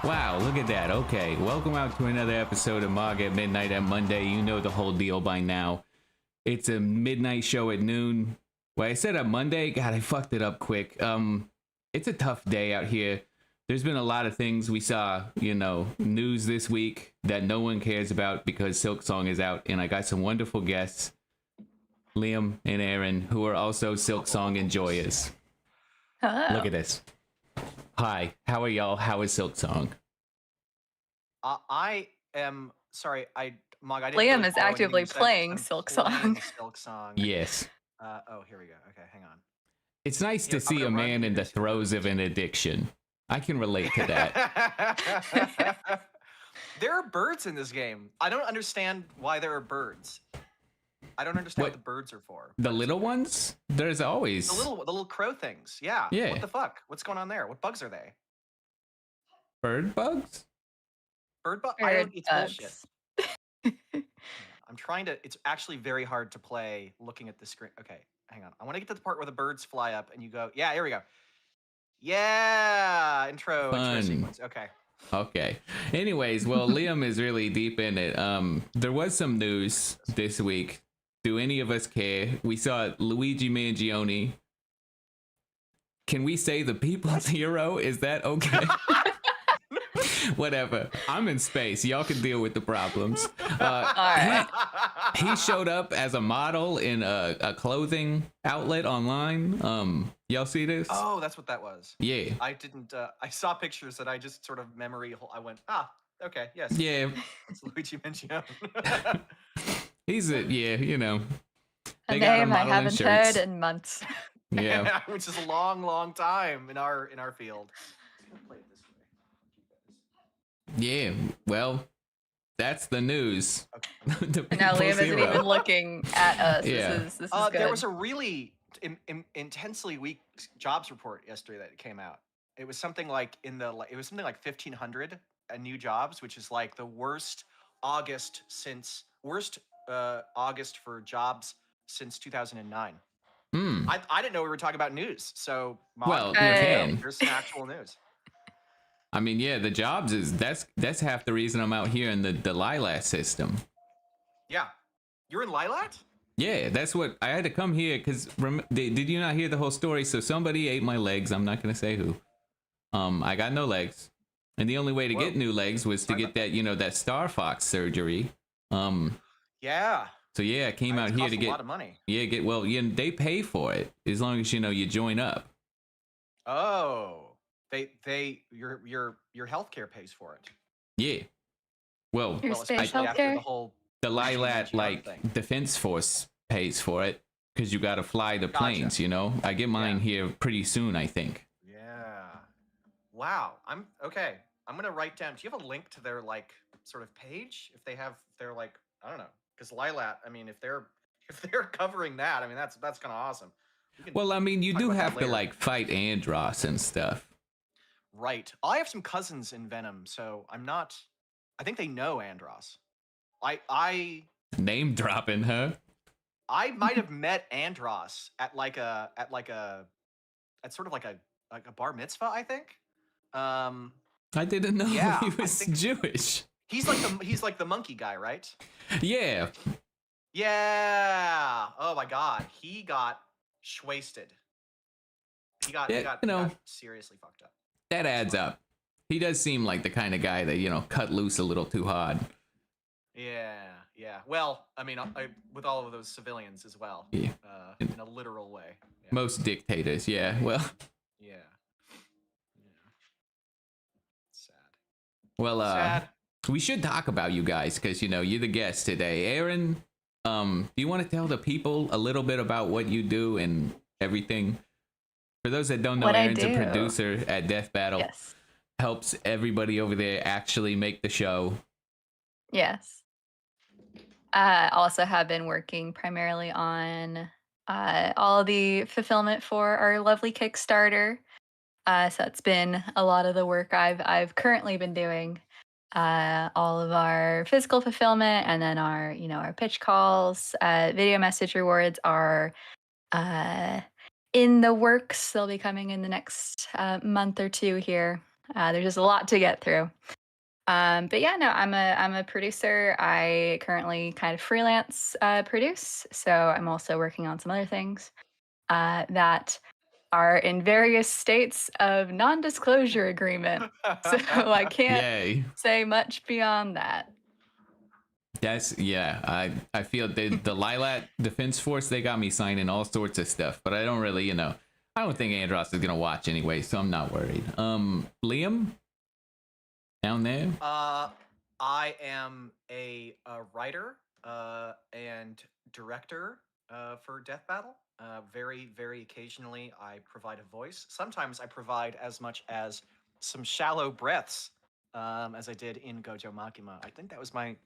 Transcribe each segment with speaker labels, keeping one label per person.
Speaker 1: Wow, look at that. Okay, welcome out to another episode of Mogg at Midnight at Monday. You know the whole deal by now. It's a midnight show at noon. Well, I said on Monday. God, I fucked it up quick. It's a tough day out here. There's been a lot of things we saw, news this week that no one cares about because Silk Song is out, and I got some wonderful guests, Liam and Erin, who are also Silk Song enjoyers.
Speaker 2: Hello.
Speaker 1: Look at this. Hi, how are y'all? How is Silk Song?
Speaker 3: I am sorry. Mogg, I didn't
Speaker 2: Liam
Speaker 3: really
Speaker 2: is
Speaker 3: follow anything
Speaker 2: actively
Speaker 3: you said 'cause
Speaker 2: playing
Speaker 3: I'm
Speaker 2: Silk
Speaker 3: playing
Speaker 2: Song.
Speaker 3: Silk Song.
Speaker 1: Yes.
Speaker 3: Oh, here we go. Okay, hang on.
Speaker 1: It's nice
Speaker 3: Yeah,
Speaker 1: to
Speaker 3: I'm
Speaker 1: see
Speaker 3: gonna
Speaker 1: a
Speaker 3: run
Speaker 1: man in
Speaker 3: through
Speaker 1: the
Speaker 3: this
Speaker 1: throes of
Speaker 3: first.
Speaker 1: an addiction. I can relate to that.
Speaker 3: There are birds in this game. I don't understand why there are birds. I don't understand what the birds are for.
Speaker 1: The
Speaker 3: but it's
Speaker 1: little
Speaker 3: okay.
Speaker 1: ones? There's always
Speaker 3: The little crow things. Yeah.
Speaker 1: Yeah.
Speaker 3: What the fuck? What's going on there? What bugs are they?
Speaker 1: bird bugs?
Speaker 3: Bird bug?
Speaker 2: Bird
Speaker 3: It's bullshit.
Speaker 2: bugs.
Speaker 3: I'm trying to. It's actually very hard to play looking at the screen. Okay, hang on. I want to get to the part where the birds fly up and you go. Yeah, here we go. Yeah, intro
Speaker 1: Fun.
Speaker 3: sequence. Okay.
Speaker 1: Okay. Anyways, well, Liam is really deep in it. There was some news this week. Do any of us care? We saw Luigi Mangione. Can we say the people's hero? Is that okay? Whatever. I'm in space. Y'all can deal with the problems.
Speaker 2: Alright.
Speaker 1: He showed up as a model in a clothing outlet online. Y'all see this?
Speaker 3: Oh, that's what that was.
Speaker 1: Yeah.
Speaker 3: I didn't. I saw pictures that I just sort of I went, okay, yes.
Speaker 1: Yeah.
Speaker 3: It's Luigi Mangione.
Speaker 1: He's a they
Speaker 2: A
Speaker 1: got him
Speaker 2: name I
Speaker 1: modeling
Speaker 2: haven't
Speaker 1: shirts.
Speaker 2: heard in months.
Speaker 1: Yeah.
Speaker 3: Which is a long, long time in our field. I'm gonna play it this way.
Speaker 1: Yeah. Well, that's the news.
Speaker 3: Okay.
Speaker 1: The
Speaker 2: And now Liam
Speaker 1: people's
Speaker 2: isn't
Speaker 1: hero.
Speaker 2: even looking at us.
Speaker 1: Yeah.
Speaker 2: This is good.
Speaker 3: There was a really intensely weak jobs report yesterday that came out. It was something like it was something like 1,500 new jobs, which is like the worst August for jobs since 2009. I didn't know we were talking about news, so
Speaker 1: Well, you
Speaker 2: Hey.
Speaker 1: can.
Speaker 3: there's some actual news.
Speaker 1: I mean, yeah, the jobs is that's half the reason I'm out here in the Lilat system.
Speaker 3: Yeah, you're in Lilat?
Speaker 1: Yeah, that's what I had to come here because did you not hear the whole story? So somebody ate my legs. I'm not gonna say who. I got no legs, and the only way to get new legs was to get that that Star Fox surgery.
Speaker 3: Yeah.
Speaker 1: So yeah, I came out
Speaker 3: It
Speaker 1: here
Speaker 3: costs
Speaker 1: to
Speaker 3: a
Speaker 1: get
Speaker 3: lot of money.
Speaker 1: they pay for it as long as you join up.
Speaker 3: Oh, your healthcare pays for it.
Speaker 1: Yeah. Well,
Speaker 2: Your space
Speaker 3: especially after
Speaker 2: healthcare?
Speaker 3: the whole
Speaker 1: the
Speaker 3: Lilat
Speaker 1: Lilat
Speaker 3: thing.
Speaker 1: Defense Force pays for it because you got to fly the planes. I get mine here pretty soon, I think.
Speaker 3: Yeah. Wow. I'm okay. I'm gonna write down. Do you have a link to their sort of page? If they're I don't know, because Lilat. I mean, if they're covering that, I mean that's kind of awesome.
Speaker 1: Well, I mean, you
Speaker 3: talk
Speaker 1: do
Speaker 3: about that
Speaker 1: have to
Speaker 3: later.
Speaker 1: fight Andross and stuff.
Speaker 3: Right. I have some cousins in Venom, so I'm not. I think they know Andross. I
Speaker 1: Name dropping, huh?
Speaker 3: I might have met Andross at sort of like a bar mitzvah, I think.
Speaker 1: I didn't know
Speaker 3: Yeah,
Speaker 1: he
Speaker 3: I
Speaker 1: was
Speaker 3: think-
Speaker 1: Jewish.
Speaker 3: He's like the monkey guy, right?
Speaker 1: Yeah.
Speaker 3: Yeah. Oh my God, he got shwasted. He got seriously fucked up.
Speaker 1: That adds up. He does seem like the kind of guy that cut loose a little too hard.
Speaker 3: Yeah. Well, I mean, with all of those civilians as well.
Speaker 1: Yeah.
Speaker 3: In a literal way. Yeah.
Speaker 1: Most dictators, yeah. Well.
Speaker 3: Yeah. Sad.
Speaker 1: Well,
Speaker 3: Sad.
Speaker 1: we should talk about you guys because you're the guest today. Erin, do you want to tell the people a little bit about what you do and everything? For those that don't know,
Speaker 2: What I
Speaker 1: Erin's a
Speaker 2: do.
Speaker 1: producer at Death Battle.
Speaker 2: Yes.
Speaker 1: Helps everybody over there actually make the show.
Speaker 2: Yes. I also have been working primarily on all the fulfillment for our lovely Kickstarter. So it's been a lot of the work I've currently been doing. All of our physical fulfillment, and then our pitch calls, video message rewards are in the works. They'll be coming in the next month or two here. There's just a lot to get through. But yeah, no, I'm a producer. I currently kind of freelance produce, so I'm also working on some other things that are in various states of non-disclosure agreement. So I can't
Speaker 1: Yay.
Speaker 2: say much beyond that.
Speaker 1: That's yeah. I feel the Lilat Defense Force, they got me signing all sorts of stuff, but I don't really, I don't think Andros is gonna watch anyway, so I'm not worried. Liam, down there.
Speaker 3: I am a writer and director for Death Battle. Very, very occasionally, I provide a voice. Sometimes I provide as much as some shallow breaths, as I did in Gojo Makima. I think that was my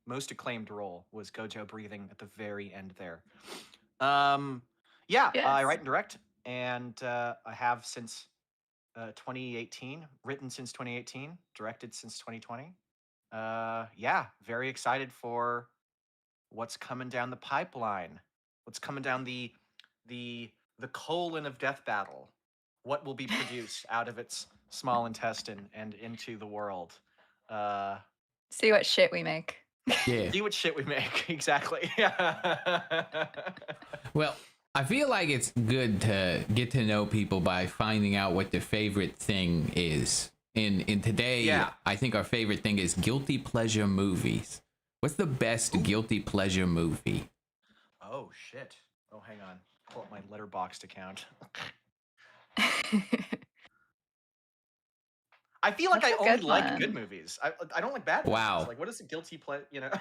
Speaker 3: most acclaimed role, was Gojo breathing at the very end there. Yeah, I
Speaker 2: Yes.
Speaker 3: write and direct, and I have since 2018, written since 2018, directed since 2020. Yeah, very excited for what's coming down the pipeline. What's coming down the colon of Death Battle. What will be produced out of its small intestine and into the world.
Speaker 2: See what shit we make.
Speaker 1: Yeah.
Speaker 3: See what shit we make. Exactly.
Speaker 1: Well, I feel like it's good to get to know people by finding out what their favorite thing is. In today,
Speaker 3: Yeah.
Speaker 1: I think our favorite thing is guilty pleasure movies. What's the best guilty pleasure movie?
Speaker 3: Oh shit. Oh, hang on. Pull up my Letterboxd account. I feel like
Speaker 2: That's
Speaker 3: I
Speaker 2: a
Speaker 3: only
Speaker 2: good
Speaker 3: like good
Speaker 2: one.
Speaker 3: movies. I don't like bad movies.
Speaker 1: Wow.
Speaker 3: Like, what is a guilty pleasure? You know,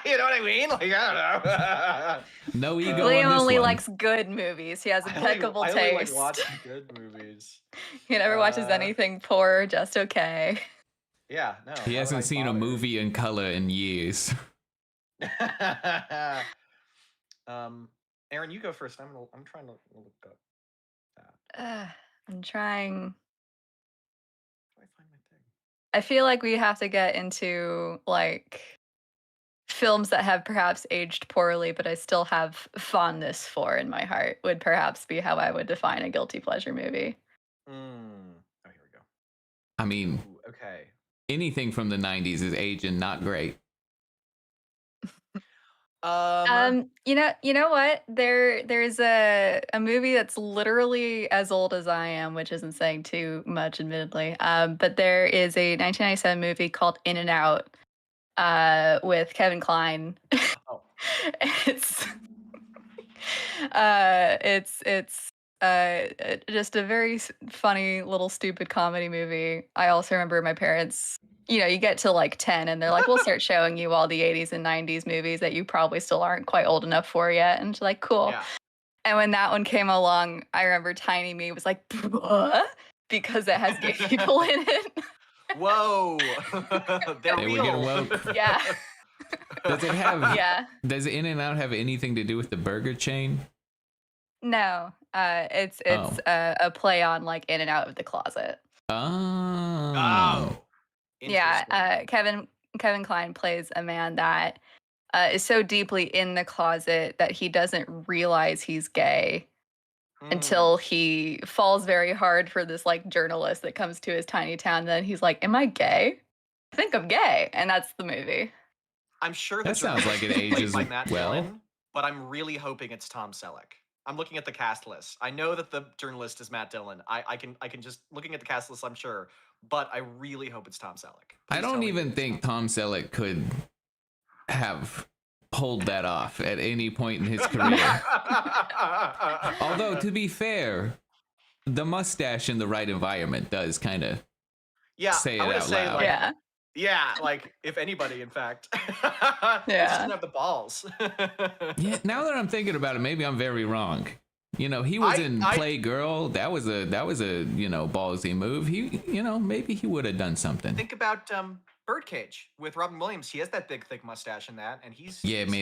Speaker 3: you know what I mean? Like, I don't know.
Speaker 1: No ego
Speaker 2: Liam
Speaker 1: on this
Speaker 2: only
Speaker 1: one.
Speaker 2: likes good movies. He has impeccable
Speaker 3: I only like
Speaker 2: taste.
Speaker 3: watching good movies.
Speaker 2: He never watches anything poor, just okay.
Speaker 3: Yeah, no.
Speaker 1: He
Speaker 3: why would
Speaker 1: hasn't
Speaker 3: I
Speaker 1: seen a
Speaker 3: bother?
Speaker 1: movie in color in years.
Speaker 3: Erin, you go first. I'm trying to look up that.
Speaker 2: I'm trying.
Speaker 3: How do I find my thing?
Speaker 2: I feel like we have to get into like films that have perhaps aged poorly, but I still have fondness for in my heart, would perhaps be how I would define a guilty pleasure movie.
Speaker 3: Oh, here we go.
Speaker 1: I mean,
Speaker 3: Ooh, okay.
Speaker 1: anything from the 90s is aging not great.
Speaker 2: You know what? There's a movie that's literally as old as I am, which isn't saying too much, admittedly. But there is a 1997 movie called In and Out, with Kevin Kline.
Speaker 3: Oh.
Speaker 2: It's just a very funny little stupid comedy movie. I also remember my parents, you get to like 10 and they're like, we'll start showing you all the 80s and 90s movies that you probably still aren't quite old enough for yet. And she's like, cool.
Speaker 3: Yeah.
Speaker 2: And when that one came along, I remember Tiny Me was like, what? Because it has gay people in it.
Speaker 3: Whoa. They're
Speaker 1: They were
Speaker 3: real.
Speaker 1: getting woke.
Speaker 2: Yeah.
Speaker 1: Does it have?
Speaker 2: Yeah.
Speaker 1: Does In and Out have anything to do with the burger chain?
Speaker 2: No. It's a play on like In and Out of the Closet.
Speaker 1: Oh.
Speaker 3: Oh.
Speaker 2: Yeah. Kevin Kline plays a man that is so deeply in the closet that he doesn't realize he's gay until he falls very hard for this like journalist that comes to his tiny town. Then he's like, am I gay? I think I'm gay. And that's the movie.
Speaker 3: I'm sure
Speaker 1: That sounds like it
Speaker 3: played
Speaker 1: ages
Speaker 3: by Matt
Speaker 1: well.
Speaker 3: Dillon, but I'm really hoping it's Tom Selleck. I'm looking at the cast list. I know that the journalist is Matt Dillon. I can just looking at the cast list, I'm sure, but I really hope it's Tom Selleck.
Speaker 1: I
Speaker 3: Please
Speaker 1: don't
Speaker 3: tell me
Speaker 1: even
Speaker 3: it's
Speaker 1: think Tom Selleck could have pulled that off at any point in his career. Although, to be fair, the mustache in the right environment does kind of say it
Speaker 3: I wanna
Speaker 1: out
Speaker 3: say,
Speaker 1: loud.
Speaker 3: like, yeah, like if anybody, in fact. He just doesn't have the balls.
Speaker 1: Yeah, now that I'm thinking about it, maybe I'm very wrong. He was in Playgirl. That was a ballsy move. He, maybe he would have done something.
Speaker 3: Think about Birdcage with Robin Williams. He has that big, thick mustache in that, and he's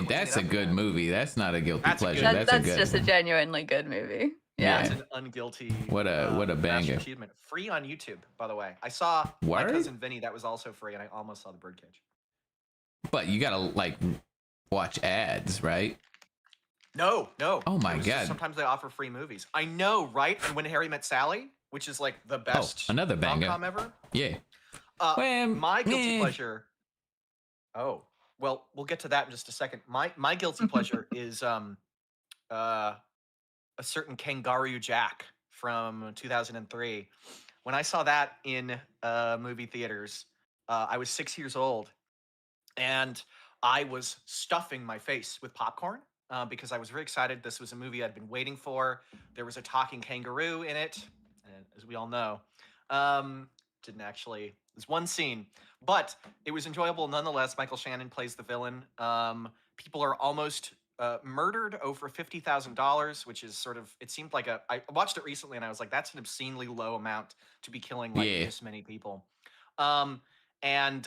Speaker 1: that's a good movie. That's not a guilty pleasure.
Speaker 2: That's just a genuinely good movie. Yeah,
Speaker 3: it's an unguilty.
Speaker 1: What a banger!
Speaker 3: Achievement. Free on YouTube, by the way. I saw my cousin Vinny. That was also free, and I almost saw the Birdcage.
Speaker 1: But you gotta like watch ads, right?
Speaker 3: No.
Speaker 1: Oh my god!
Speaker 3: Sometimes they offer free movies. I know, right? And When Harry Met Sally which is like the best
Speaker 1: another banger.
Speaker 3: rom-com ever.
Speaker 1: Yeah.
Speaker 3: My guilty pleasure. Oh, well, we'll get to that in just a second. My guilty pleasure is a certain Kangaroo Jack from 2003. When I saw that in movie theaters, I was 6 years old, and I was stuffing my face with popcorn because I was very excited. This was a movie I'd been waiting for. There was a talking kangaroo in it, and as we all know, didn't actually. There's one scene, but it was enjoyable nonetheless. Michael Shannon plays the villain. People are almost murdered over $50,000, which is sort of, it seemed like I watched it recently and I was like, that's an obscenely low amount to be killing like this many people. And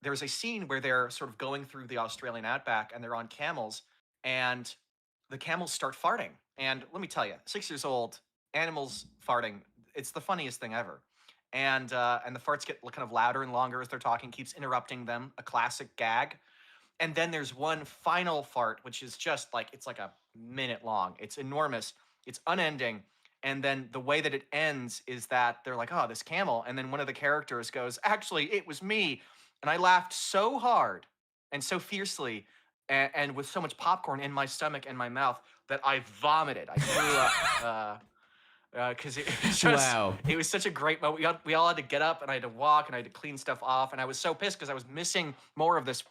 Speaker 3: there's a scene where they're sort of going through the Australian outback and they're on camels and the camels start farting. And let me tell you, 6 years old, animals farting, it's the funniest thing ever. And the farts get kind of louder and longer as they're talking, keeps interrupting them, a classic gag. And then there's one final fart, which is just like, it's like a minute long. It's enormous. It's unending. And then the way that it ends is that they're like, oh, this camel. And then one of the characters goes, actually, it was me. And I laughed so hard and so fiercely and with so much popcorn in my stomach and my mouth that I vomited. I threw up. Because it was just, it was such a great moment. We all had to get up and I had to walk and I had to clean stuff off. And I was so pissed because I was missing more of this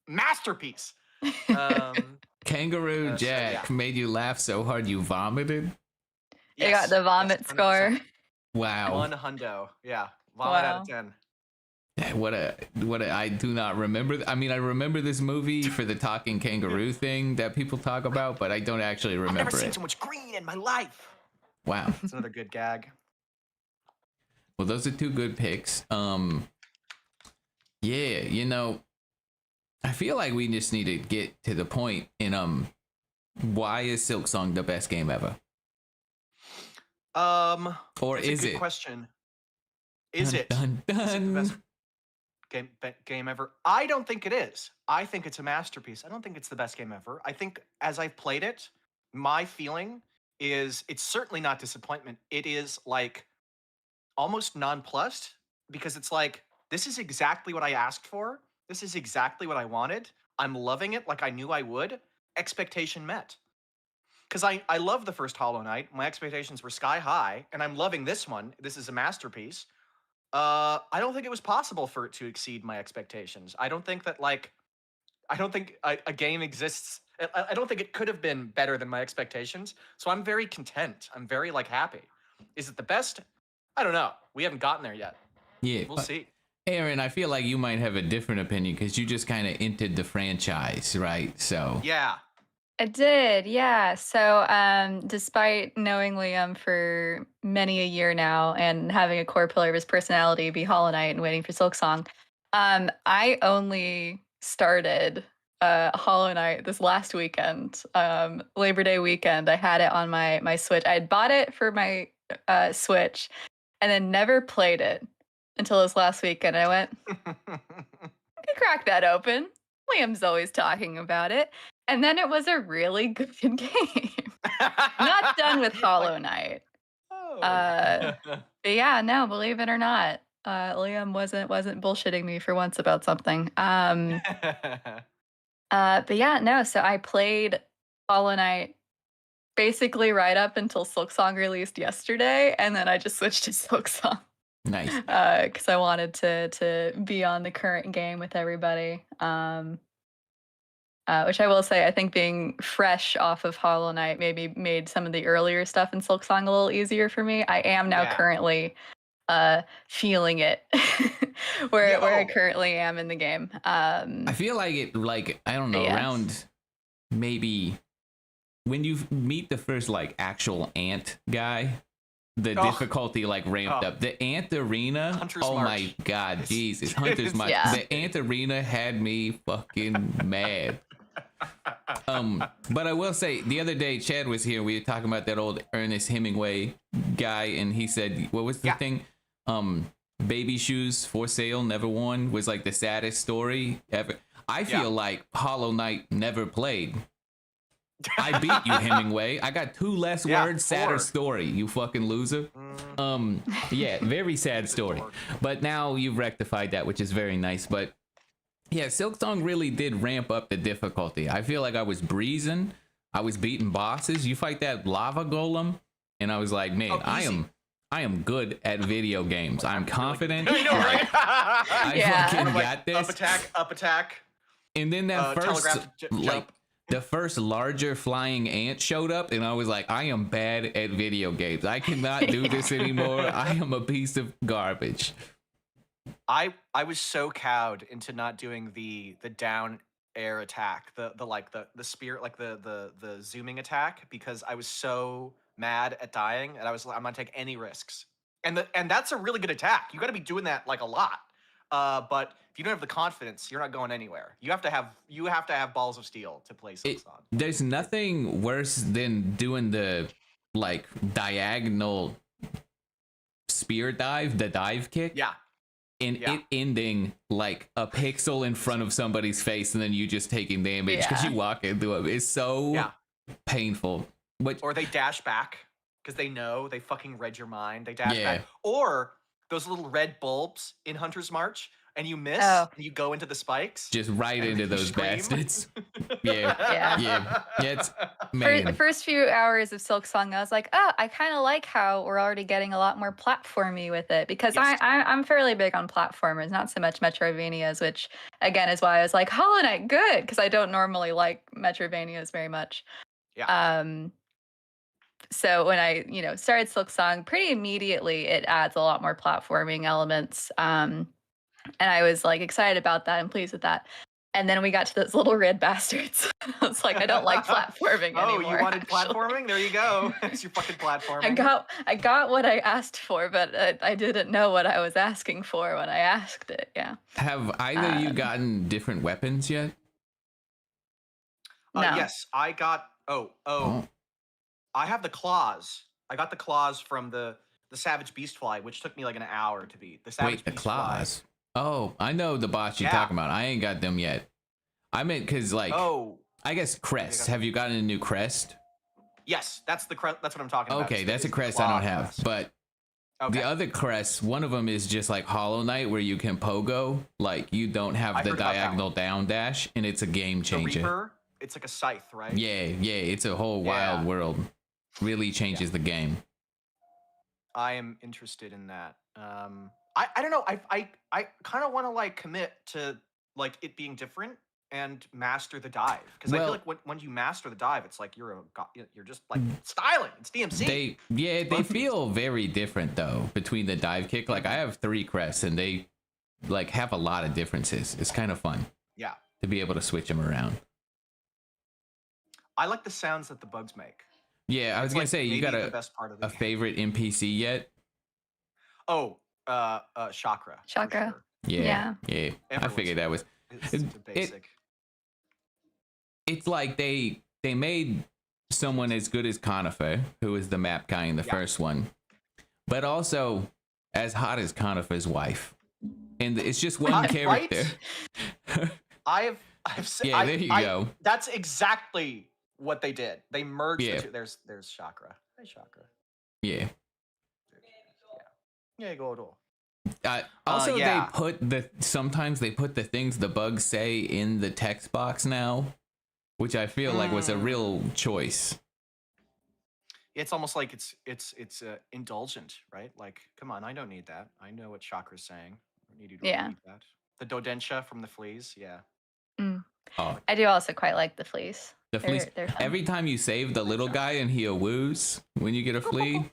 Speaker 3: masterpiece.
Speaker 1: Kangaroo Jack made you laugh so hard you vomited?
Speaker 2: Yes, you got the vomit score.
Speaker 1: Wow.
Speaker 3: 100. Yeah. Vomit out of 10.
Speaker 1: What a I do not remember. I mean, I remember this movie for the talking kangaroo thing that people talk about, but I don't actually remember it.
Speaker 3: I've never seen so much green in my life.
Speaker 1: Wow.
Speaker 3: It's another good gag.
Speaker 1: Well, those are two good picks. Yeah, you know, I feel like we just need to get to the point in why is Silksong the best game ever? Or is it?
Speaker 3: Question. Is it?
Speaker 1: Dun, dun.
Speaker 3: Is it the best game ever? I don't think it is. I think it's a masterpiece. I don't think it's the best game ever. I think as I've played it, my feeling is it's certainly not disappointment. It is like almost nonplussed because it's like, this is exactly what I asked for. This is exactly what I wanted. I'm loving it like I knew I would. Expectation met. Because I love the first Hollow Knight. My expectations were sky high, and I'm loving this one. This is a masterpiece. I don't think it was possible for it to exceed my expectations. I don't think that, like, I don't think a game exists. I don't think it could have been better than my expectations. So I'm very content. I'm very, like, happy. Is it the best? I don't know. We haven't gotten there yet.
Speaker 1: Yeah.
Speaker 3: We'll see.
Speaker 1: Erin, I feel like you might have a different opinion because you just kind of entered the franchise, right? So
Speaker 3: yeah,
Speaker 2: I did. Yeah. So despite knowing Liam for many a year now and having a core pillar of his personality be Hollow Knight and waiting for Silksong, I only started Hollow Knight this last weekend, Labor Day weekend. I had it on my Switch. I had bought it for my Switch and then never played it until this last weekend. I went, I could crack that open. Liam's always talking about it. And then it was a really good game. Not done with Hollow Knight. But yeah, no, believe it or not, Liam wasn't bullshitting me for once about something. But yeah, no, so I played Hollow Knight basically right up until Silksong released yesterday, and then I just switched to Silksong.
Speaker 1: Nice.
Speaker 2: Because I wanted to be on the current game with everybody. Which I will say, I think being fresh off of Hollow Knight maybe made some of the earlier stuff in Silksong a little easier for me. I am now currently feeling it where I currently am in the game.
Speaker 1: I feel like it, like, I don't know, around maybe when you meet the first like actual ant guy, the difficulty like ramped up. The Ant Arena,
Speaker 3: Hunter's
Speaker 1: oh
Speaker 3: March.
Speaker 1: My God, Jesus, Hunter's March.
Speaker 2: Yeah.
Speaker 1: The Ant Arena had me fucking mad. But I will say, the other day Chad was here. We were talking about that old Ernest Hemingway guy, and he said, "What was the thing? Baby shoes for sale, never worn was like the saddest story ever." I feel like Hollow Knight never played. I beat you, Hemingway. I got 2 less words, sadder story. You fucking loser. Yeah, very sad story. But now you've rectified that, which is very nice. But yeah, Silksong really did ramp up the difficulty. I feel like I was breezing. I was beating bosses. You fight that lava golem, and I was like, man, I am good at video games. I'm confident.
Speaker 3: I know, right?
Speaker 1: I fucking got this.
Speaker 3: Up attack.
Speaker 1: And then that first, like,
Speaker 3: jump.
Speaker 1: the first larger flying ant showed up, and I was like, I am bad at video games. I cannot do this anymore. I am a piece of garbage.
Speaker 3: I was so cowed into not doing the down air attack, the spear, like the zooming attack, because I was so mad at dying, and I was like, I'm not take any risks. And that's a really good attack. You got to be doing that like a lot. But if you don't have the confidence, you're not going anywhere. You have to have balls of steel to play Silksong.
Speaker 1: There's nothing worse than doing the like diagonal spear dive, the dive kick.
Speaker 3: Yeah.
Speaker 1: And it ending like a pixel in front of somebody's face, and then you just taking damage because you walk into it. It's so painful.
Speaker 3: Or they dash back because they know they fucking read your mind. They dash back. Or those little red bulbs in Hunter's March, and you miss, and you go into the spikes.
Speaker 1: Just right into those
Speaker 3: scream.
Speaker 1: bastards. Yeah. It's man.
Speaker 2: For the first few hours of Silksong, I was like, oh, I kind of like how we're already getting a lot more platformy with it, because I'm fairly big on platformers, not so much Metroidvanias, which again is why I was like, Hollow Knight, good, because I don't normally like Metroidvanias very much. So when I, started Silksong, pretty immediately it adds a lot more platforming elements. And I was like excited about that and pleased with that. And then we got to those little red bastards. I was like, I don't like platforming anymore.
Speaker 3: Oh, you wanted platforming? There you go. It's your fucking platforming.
Speaker 2: I got what I asked for, but I didn't know what I was asking for when I asked it. Yeah.
Speaker 1: Have either of you gotten different weapons yet?
Speaker 2: No.
Speaker 3: Yes, I got. Oh. I have the claws. I got the claws from the Savage Beastfly, which took me like an hour to beat. The Savage
Speaker 1: the claws. Oh, I know the boss you're talking about. I ain't got them yet. I meant because like, I guess crest. Have you gotten a new crest?
Speaker 3: Yes, that's the crest. That's what I'm talking about.
Speaker 1: Okay, that's a crest I don't have. But the other crests, one of them is just like Hollow Knight, where you can pogo. Like you don't have the diagonal down dash, and it's a game changer.
Speaker 3: The Reaper, it's like a scythe, right?
Speaker 1: Yeah, it's a whole wild world. Really changes the game.
Speaker 3: I am interested in that. I don't know. I kind of want to like commit to like it being different and master the dive, because I feel like when you master the dive, it's like you're just like styling. It's DMC.
Speaker 1: They feel very different though between the dive kick. Like I have 3 crests and they like have a lot of differences. It's kind of fun.
Speaker 3: Yeah.
Speaker 1: To be able to switch them around.
Speaker 3: I like the sounds that the bugs make.
Speaker 1: Yeah, I was gonna say, you got a favorite NPC yet?
Speaker 3: Oh, Chakra.
Speaker 2: Chakra.
Speaker 3: Sure.
Speaker 1: Yeah. I figured that was.
Speaker 3: It's basic.
Speaker 1: It's like they made someone as good as Conifer, who was the map guy in the first one, but also as hot as Conifer's wife, and it's just one character.
Speaker 3: I've said.
Speaker 1: Yeah, there you go.
Speaker 3: That's exactly what they did. They merged the two. There's Chakra. Hey, Chakra.
Speaker 1: Yeah.
Speaker 3: Yeah, go.
Speaker 1: Also, sometimes they put the things the bugs say in the text box now, which I feel like was a real choice.
Speaker 3: It's almost like it's indulgent, right? Like, come on, I don't need that. I know what Chakra's saying. I don't need you to read that. The Dodentia from the fleas,
Speaker 2: I do also quite like the fleas.
Speaker 1: The fleas. Every time you save the little guy and he woos when you get a flea.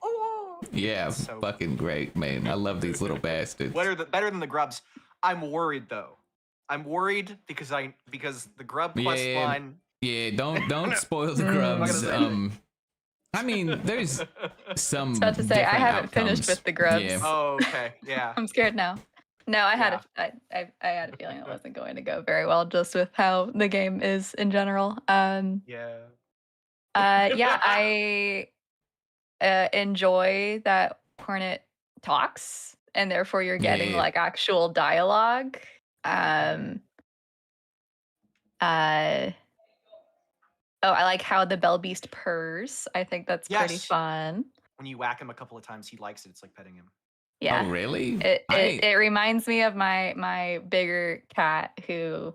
Speaker 1: Yeah, so fucking great, man. I love these little bastards.
Speaker 3: Better than the grubs. I'm worried though. I'm worried because the grub quest line.
Speaker 1: Yeah, don't spoil the grubs. I mean, there's some.
Speaker 2: I was about to say, I haven't finished with the grubs.
Speaker 1: Yeah.
Speaker 3: Oh, okay. Yeah.
Speaker 2: I'm scared now. No, I had I had a feeling it wasn't going to go very well, just with how the game is in general. I enjoy that Hornet talks, and therefore you're getting like actual dialogue. I like how the Bell Beast purrs. I think that's pretty fun.
Speaker 3: when you whack him a couple of times, he likes it. It's like petting him.
Speaker 2: Yeah.
Speaker 1: Oh, really?
Speaker 2: It reminds me of my bigger cat who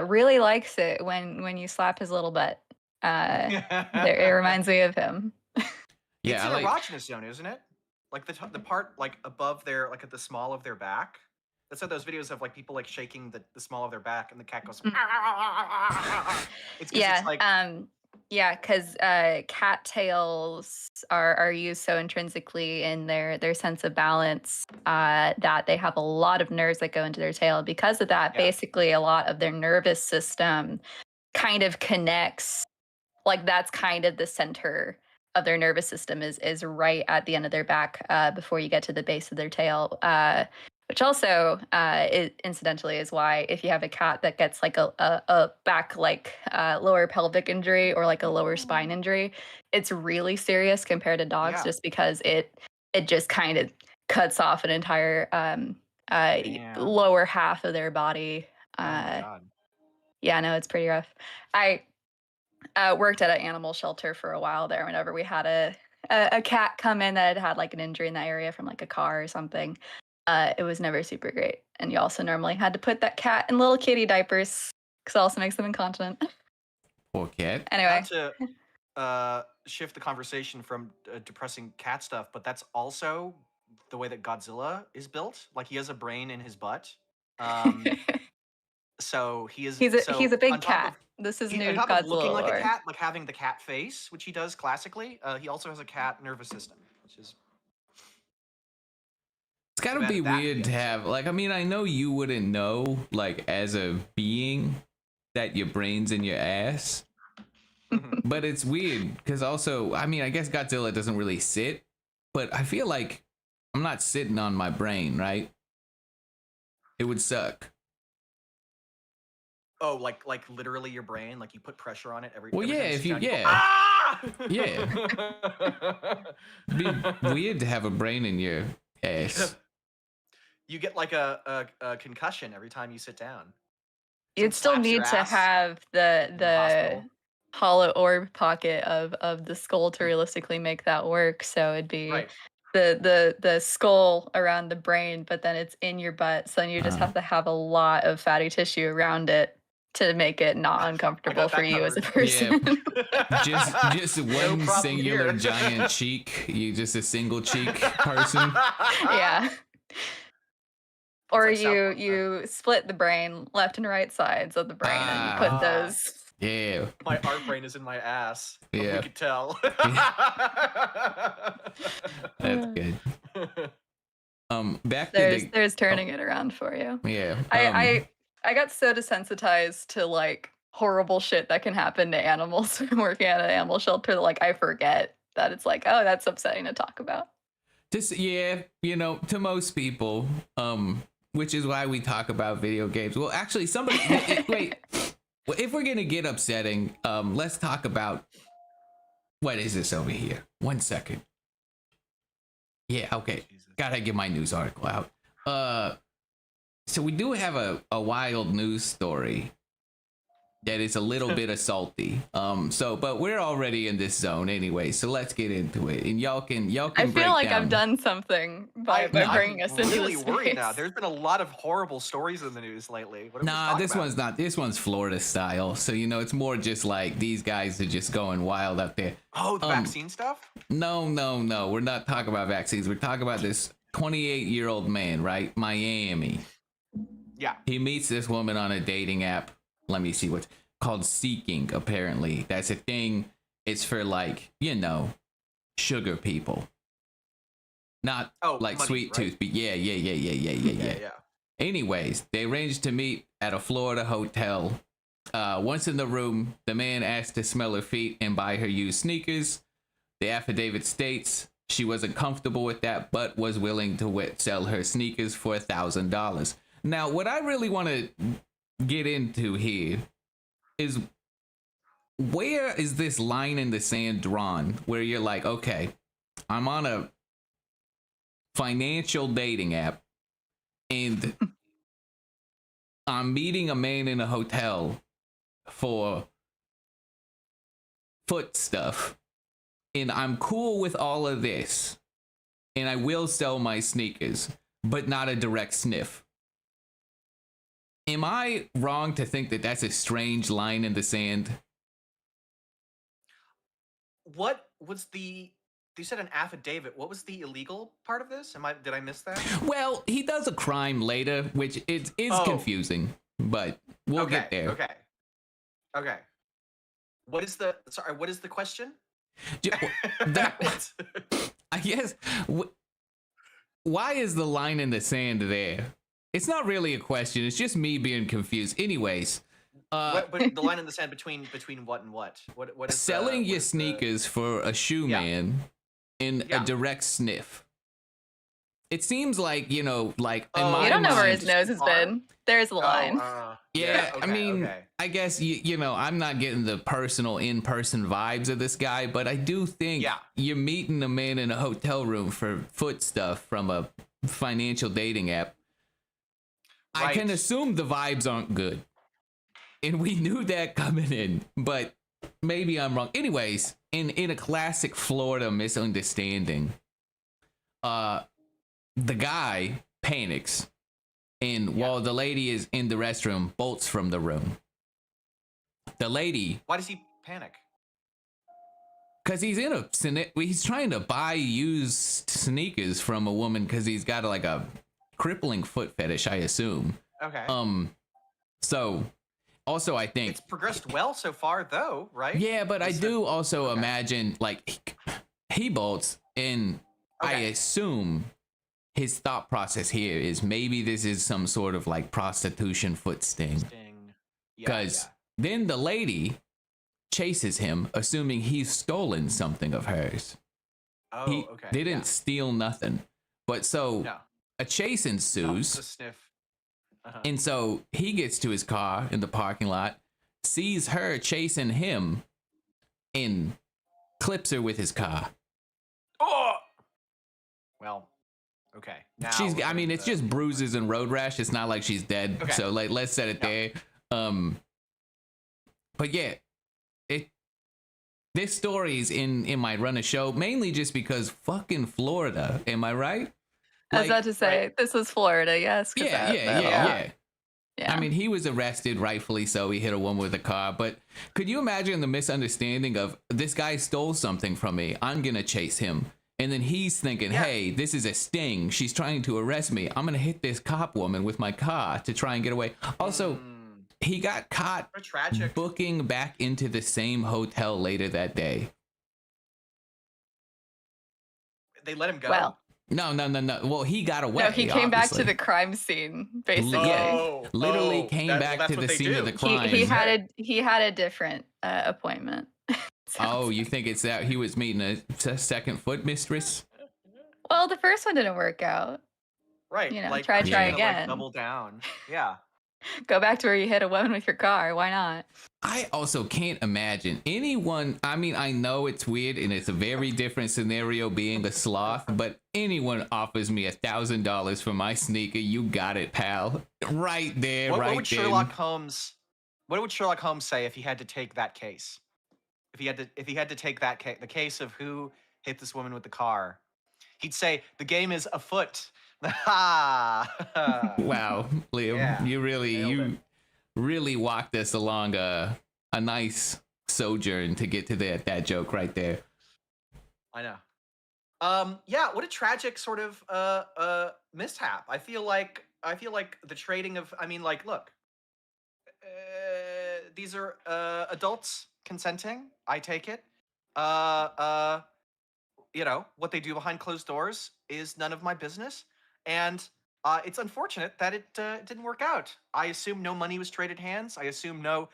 Speaker 2: really likes it when you slap his little butt. It reminds me of him.
Speaker 1: Yeah,
Speaker 3: It's
Speaker 1: I
Speaker 3: an
Speaker 1: like.
Speaker 3: erogenous zone, isn't it? Like the part like above their like at the small of their back. That's what those videos of like people like shaking the small of their back and the cat goes. It's because
Speaker 2: Yeah.
Speaker 3: it's like
Speaker 2: Yeah, because cattails are used so intrinsically in their sense of balance that they have a lot of nerves that go into their tail. Because of that,
Speaker 3: Yeah.
Speaker 2: basically a lot of their nervous system kind of connects. Like that's kind of the center of their nervous system is right at the end of their back before you get to the base of their tail. Which also, incidentally, is why if you have a cat that gets like a back like lower pelvic injury or like a lower spine injury, it's really serious compared to dogs,
Speaker 3: Yeah.
Speaker 2: just because it just kind of cuts off an entire
Speaker 3: Damn.
Speaker 2: lower half of their body.
Speaker 3: Oh my god.
Speaker 2: Yeah, no, it's pretty rough. I worked at an animal shelter for a while there. Whenever we had a cat come in that had like an injury in that area from like a car or something, it was never super great. And you also normally had to put that cat in little kitty diapers because it also makes them incontinent.
Speaker 1: Poor cat.
Speaker 2: Anyway,
Speaker 3: Not to shift the conversation from depressing cat stuff, but that's also the way that Godzilla is built. Like he has a brain in his butt. So he is.
Speaker 2: he's a big
Speaker 3: on top
Speaker 2: cat.
Speaker 3: of
Speaker 2: This is
Speaker 3: on
Speaker 2: new
Speaker 3: top of looking
Speaker 2: Godzilla
Speaker 3: like a
Speaker 2: lore.
Speaker 3: cat, like having the cat face, which he does classically, he also has a cat nervous system, which is
Speaker 1: It's gotta
Speaker 3: Too bad
Speaker 1: be
Speaker 3: that
Speaker 1: weird
Speaker 3: gets
Speaker 1: to
Speaker 3: it.
Speaker 1: have, like, I mean, I know you wouldn't know, like, as a being, that your brain's in your ass, but it's weird because also, I mean, I guess Godzilla doesn't really sit, but I feel like I'm not sitting on my brain, right? It would suck.
Speaker 3: oh, like literally your brain, like you put pressure on it every.
Speaker 1: Well,
Speaker 3: every
Speaker 1: yeah,
Speaker 3: time you
Speaker 1: if
Speaker 3: sit
Speaker 1: you,
Speaker 3: down, go,
Speaker 1: yeah,
Speaker 3: ah!
Speaker 1: it'd be weird to have a brain in your ass.
Speaker 3: You get like a concussion every time you sit down.
Speaker 2: You'd still
Speaker 3: slaps your
Speaker 2: need to
Speaker 3: ass
Speaker 2: have
Speaker 3: in the hospital.
Speaker 2: hollow orb pocket of the skull to realistically make that work. So it'd be
Speaker 3: Right.
Speaker 2: the skull around the brain, but then it's in your butt. So then you just have to have a lot of fatty tissue around it to make it not uncomfortable for
Speaker 3: that
Speaker 2: you as a
Speaker 3: covered.
Speaker 1: Yeah.
Speaker 2: person.
Speaker 1: Just
Speaker 3: No
Speaker 1: one
Speaker 3: problem
Speaker 1: singular
Speaker 3: here.
Speaker 1: giant cheek. You just a single cheek person.
Speaker 2: Yeah. Or
Speaker 3: like South Park,
Speaker 2: you split the brain left and right sides of the brain and you put
Speaker 3: Ah.
Speaker 2: those.
Speaker 1: Yeah.
Speaker 3: My art brain is in my ass. Hope
Speaker 1: Yeah.
Speaker 3: we could tell.
Speaker 1: That's good. Back to
Speaker 2: There's turning it around for you.
Speaker 1: yeah.
Speaker 2: I got so desensitized to like horrible shit that can happen to animals when working at an animal shelter that like I forget that it's like, oh, that's upsetting to talk about.
Speaker 1: Just yeah, you know, to most people, which is why we talk about video games. Well, actually, somebody wait. Well, if we're gonna get upsetting, let's talk about what is this over here. 1 second. Yeah, okay.
Speaker 3: Jesus.
Speaker 1: Gotta get my news article out. So we do have a wild news story that is a little bit salty. But we're already in this zone anyway, so let's get into it. And y'all can
Speaker 2: I
Speaker 1: break
Speaker 2: feel like
Speaker 1: down.
Speaker 2: I've done something by bringing us into
Speaker 3: really
Speaker 2: this
Speaker 3: worried
Speaker 2: space.
Speaker 3: now. There's been a lot of horrible stories in the news lately. What are we
Speaker 1: Nah,
Speaker 3: talking
Speaker 1: this
Speaker 3: about?
Speaker 1: one's not. This one's Florida style. So, you know, it's more just like these guys are just going wild out there.
Speaker 3: Oh, the vaccine stuff?
Speaker 1: No. We're not talking about vaccines. We're talking about this 28-year-old man, right? Miami.
Speaker 3: Yeah.
Speaker 1: He meets this woman on a dating app. Let me see what's called Seeking, apparently. That's a thing. It's for like, you know, sugar people. Not like
Speaker 3: money,
Speaker 1: sweet
Speaker 3: right?
Speaker 1: tooth, but yeah. Anyways, they arranged to meet at a Florida hotel. Once in the room, the man asked to smell her feet and buy her used sneakers. The affidavit states she wasn't comfortable with that, but was willing to sell her sneakers for $1,000. Now, what I really want to get into here is where is this line in the sand drawn where you're like, okay, I'm on a financial dating app and I'm meeting a man in a hotel for foot stuff. and I'm cool with all of this, and I will sell my sneakers, but not a direct sniff. Am I wrong to think that that's a strange line in the sand?
Speaker 3: What was the? You said an affidavit. What was the illegal part of this? Did I miss that?
Speaker 1: Well, he does a crime later, which is confusing, but we'll get there.
Speaker 3: Okay. What is the? Sorry, what is the question?
Speaker 1: I guess. Why is the line in the sand there? It's not really a question. It's just me being confused. Anyways.
Speaker 3: But the line in the sand between what and what? What is
Speaker 1: selling your sneakers for a shoe man in a direct sniff? It seems like, you know, like in my
Speaker 2: you don't know
Speaker 1: mind,
Speaker 2: where his nose has been. There's a line.
Speaker 1: I mean, I guess you know, I'm not getting the personal in-person vibes of this guy, but I do think you're meeting a man in a hotel room for foot stuff from a financial dating app. Right. I can assume the vibes aren't good. And we knew that coming in, but maybe I'm wrong. Anyways, in a classic Florida misunderstanding, the guy panics, and while the lady is in the restroom, bolts from the room. The lady.
Speaker 3: Why does he panic?
Speaker 1: Because he's trying to buy used sneakers from a woman because he's got like a crippling foot fetish, I assume.
Speaker 3: Okay.
Speaker 1: So. Also, I think
Speaker 3: it's progressed well so far, though, right?
Speaker 1: Yeah, but I do also imagine, like, he bolts, and I assume his thought process here is maybe this is some sort of like prostitution foot sting. Because then the lady chases him, assuming he's stolen something of hers.
Speaker 3: Oh,
Speaker 1: he didn't steal nothing, but so a chase ensues.
Speaker 3: A sniff.
Speaker 1: And so he gets to his car in the parking lot, sees her chasing him, and clips her with his car.
Speaker 3: Oh! Well, okay. Now
Speaker 1: I mean, it's just bruises and road rash. It's not like she's dead. Okay. So, like, let's set it there. But yeah, this story is in my run of show, mainly just because fucking Florida. Am I right?
Speaker 2: I was about to say, this was Florida, yes.
Speaker 1: Yeah. I mean, he was arrested, rightfully so. He hit a woman with a car. But could you imagine the misunderstanding of, this guy stole something from me, I'm going to chase him. And then he's thinking, hey, this is a sting. She's trying to arrest me. I'm going to hit this cop woman with my car to try and get away. Also, he got caught booking back into the same hotel later that day.
Speaker 3: They let him go?
Speaker 2: Well.
Speaker 1: No. Well, he got away.
Speaker 2: No, he came back to the crime scene, basically.
Speaker 1: Literally came back to the scene of the crime.
Speaker 2: He had a different appointment.
Speaker 1: You think it's that he was meeting a second foot mistress?
Speaker 2: Well, the first one didn't work out.
Speaker 3: Right.
Speaker 2: You know, try again.
Speaker 3: Like, double down. Yeah.
Speaker 2: Go back to where you hit a woman with your car. Why not?
Speaker 1: I also can't imagine anyone. I mean, I know it's weird and it's a very different scenario being a sloth, but anyone offers me $1,000 for my sneaker, you got it, pal. Right there,
Speaker 3: what would Sherlock Holmes say if he had to take that case? If he had to take that case, the case of who hit this woman with the car, he'd say the game is afoot. Wow,
Speaker 1: Liam, you really walked us along a nice sojourn to get to that joke right there.
Speaker 3: I know. What a tragic sort of mishap. I feel like the trading of, I mean, like, look, these are adults consenting, I take it. You know, what they do behind closed doors is none of my business. And it's unfortunate that it didn't work out. I assume no money was traded hands. I assume no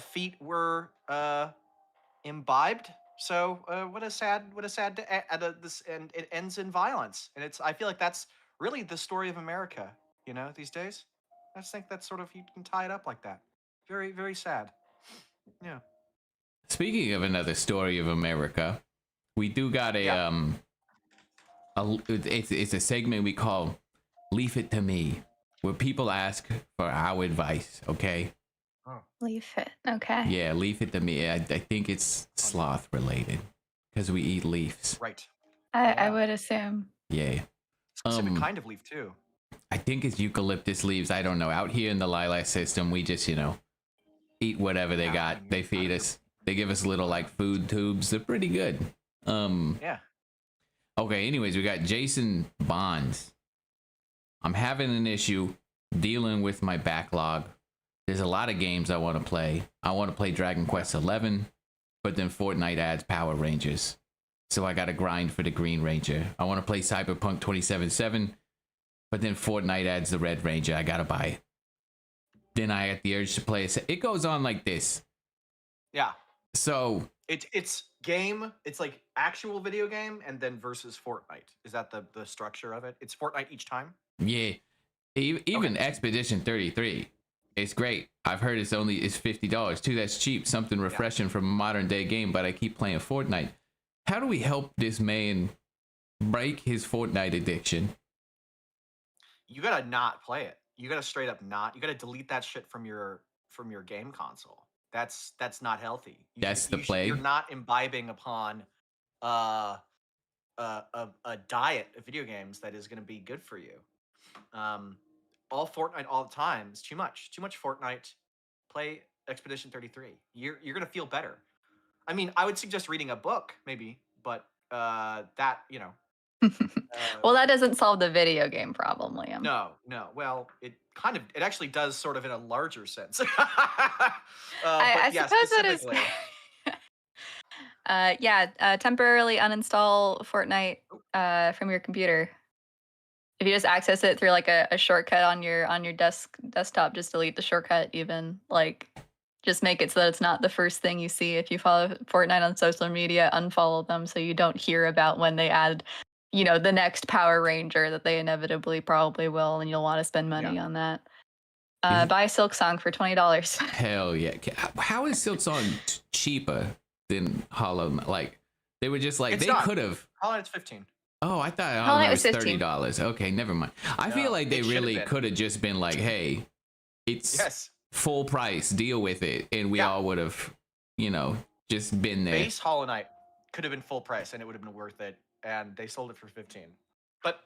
Speaker 3: feet were imbibed. So what a sad this, and it ends in violence. And I feel like that's really the story of America, you know, these days. I just think that's sort of, you can tie it up like that. Very, very sad. Yeah.
Speaker 1: Speaking of another story of America, we do got it's a segment we call Leave It to Me, where people ask for our advice, okay?
Speaker 2: Leave it, okay.
Speaker 1: Yeah, leave it to me. I think it's sloth related, because we eat leaves.
Speaker 3: Right.
Speaker 2: I would assume.
Speaker 1: Yeah.
Speaker 3: Specific kind of leaf too.
Speaker 1: I think it's eucalyptus leaves. I don't know. Out here in the lilac system, we just, eat whatever they got. They feed us. They give us little like food tubes. They're pretty good.
Speaker 3: Yeah.
Speaker 1: Okay, anyways, we got Jason Bonds. I'm having an issue dealing with my backlog. There's a lot of games I want to play. I want to play Dragon Quest 11, but then Fortnite adds Power Rangers. So I got to grind for the Green Ranger. I want to play Cyberpunk 2077, but then Fortnite adds the Red Ranger. I got to buy it. Then I get the urge to play it. It goes on like this.
Speaker 3: Yeah.
Speaker 1: So
Speaker 3: it's game. It's like actual video game and then versus Fortnite. Is that the structure of it? It's Fortnite each time?
Speaker 1: Yeah. Even Expedition 33. It's great. I've heard it's $50 too. That's cheap. Something refreshing from a modern day game, but I keep playing Fortnite. How do we help this man break his Fortnite addiction?
Speaker 3: You gotta not play it. You gotta straight up not. You gotta delete that shit from your game console. That's not healthy.
Speaker 1: That's the play.
Speaker 3: You're not imbibing upon a diet of video games that is gonna be good for you. All Fortnite all the time is too much. Too much Fortnite. Play Expedition 33. You're gonna feel better. I mean, I would suggest reading a book, maybe, but that,
Speaker 2: well, that doesn't solve the video game problem, Liam.
Speaker 3: No. Well, it actually does, sort of in a larger sense.
Speaker 2: I suppose that is. Temporarily uninstall Fortnite from your computer. If you just access it through like a shortcut on your desktop, just delete the shortcut. Even like, just make it so that it's not the first thing you see. If you follow Fortnite on social media, unfollow them so you don't hear about when they add, the next Power Ranger that they inevitably probably will, and you'll want to spend money on that. Buy Silk Song for $20.
Speaker 1: Hell yeah! How is Silk Song cheaper than Hollow Knight? Like, they were just like,
Speaker 3: it's
Speaker 1: they could have.
Speaker 3: Hollow Knight's $15.
Speaker 1: Oh, I thought
Speaker 2: Hollow Knight was
Speaker 1: $30. Okay, never mind. I feel like they really could have just been like, hey, it's full price, deal with it, and we all would have, just been there.
Speaker 3: Base Hollow Knight could have been full price, and it would have been worth it, and they sold it for 15. But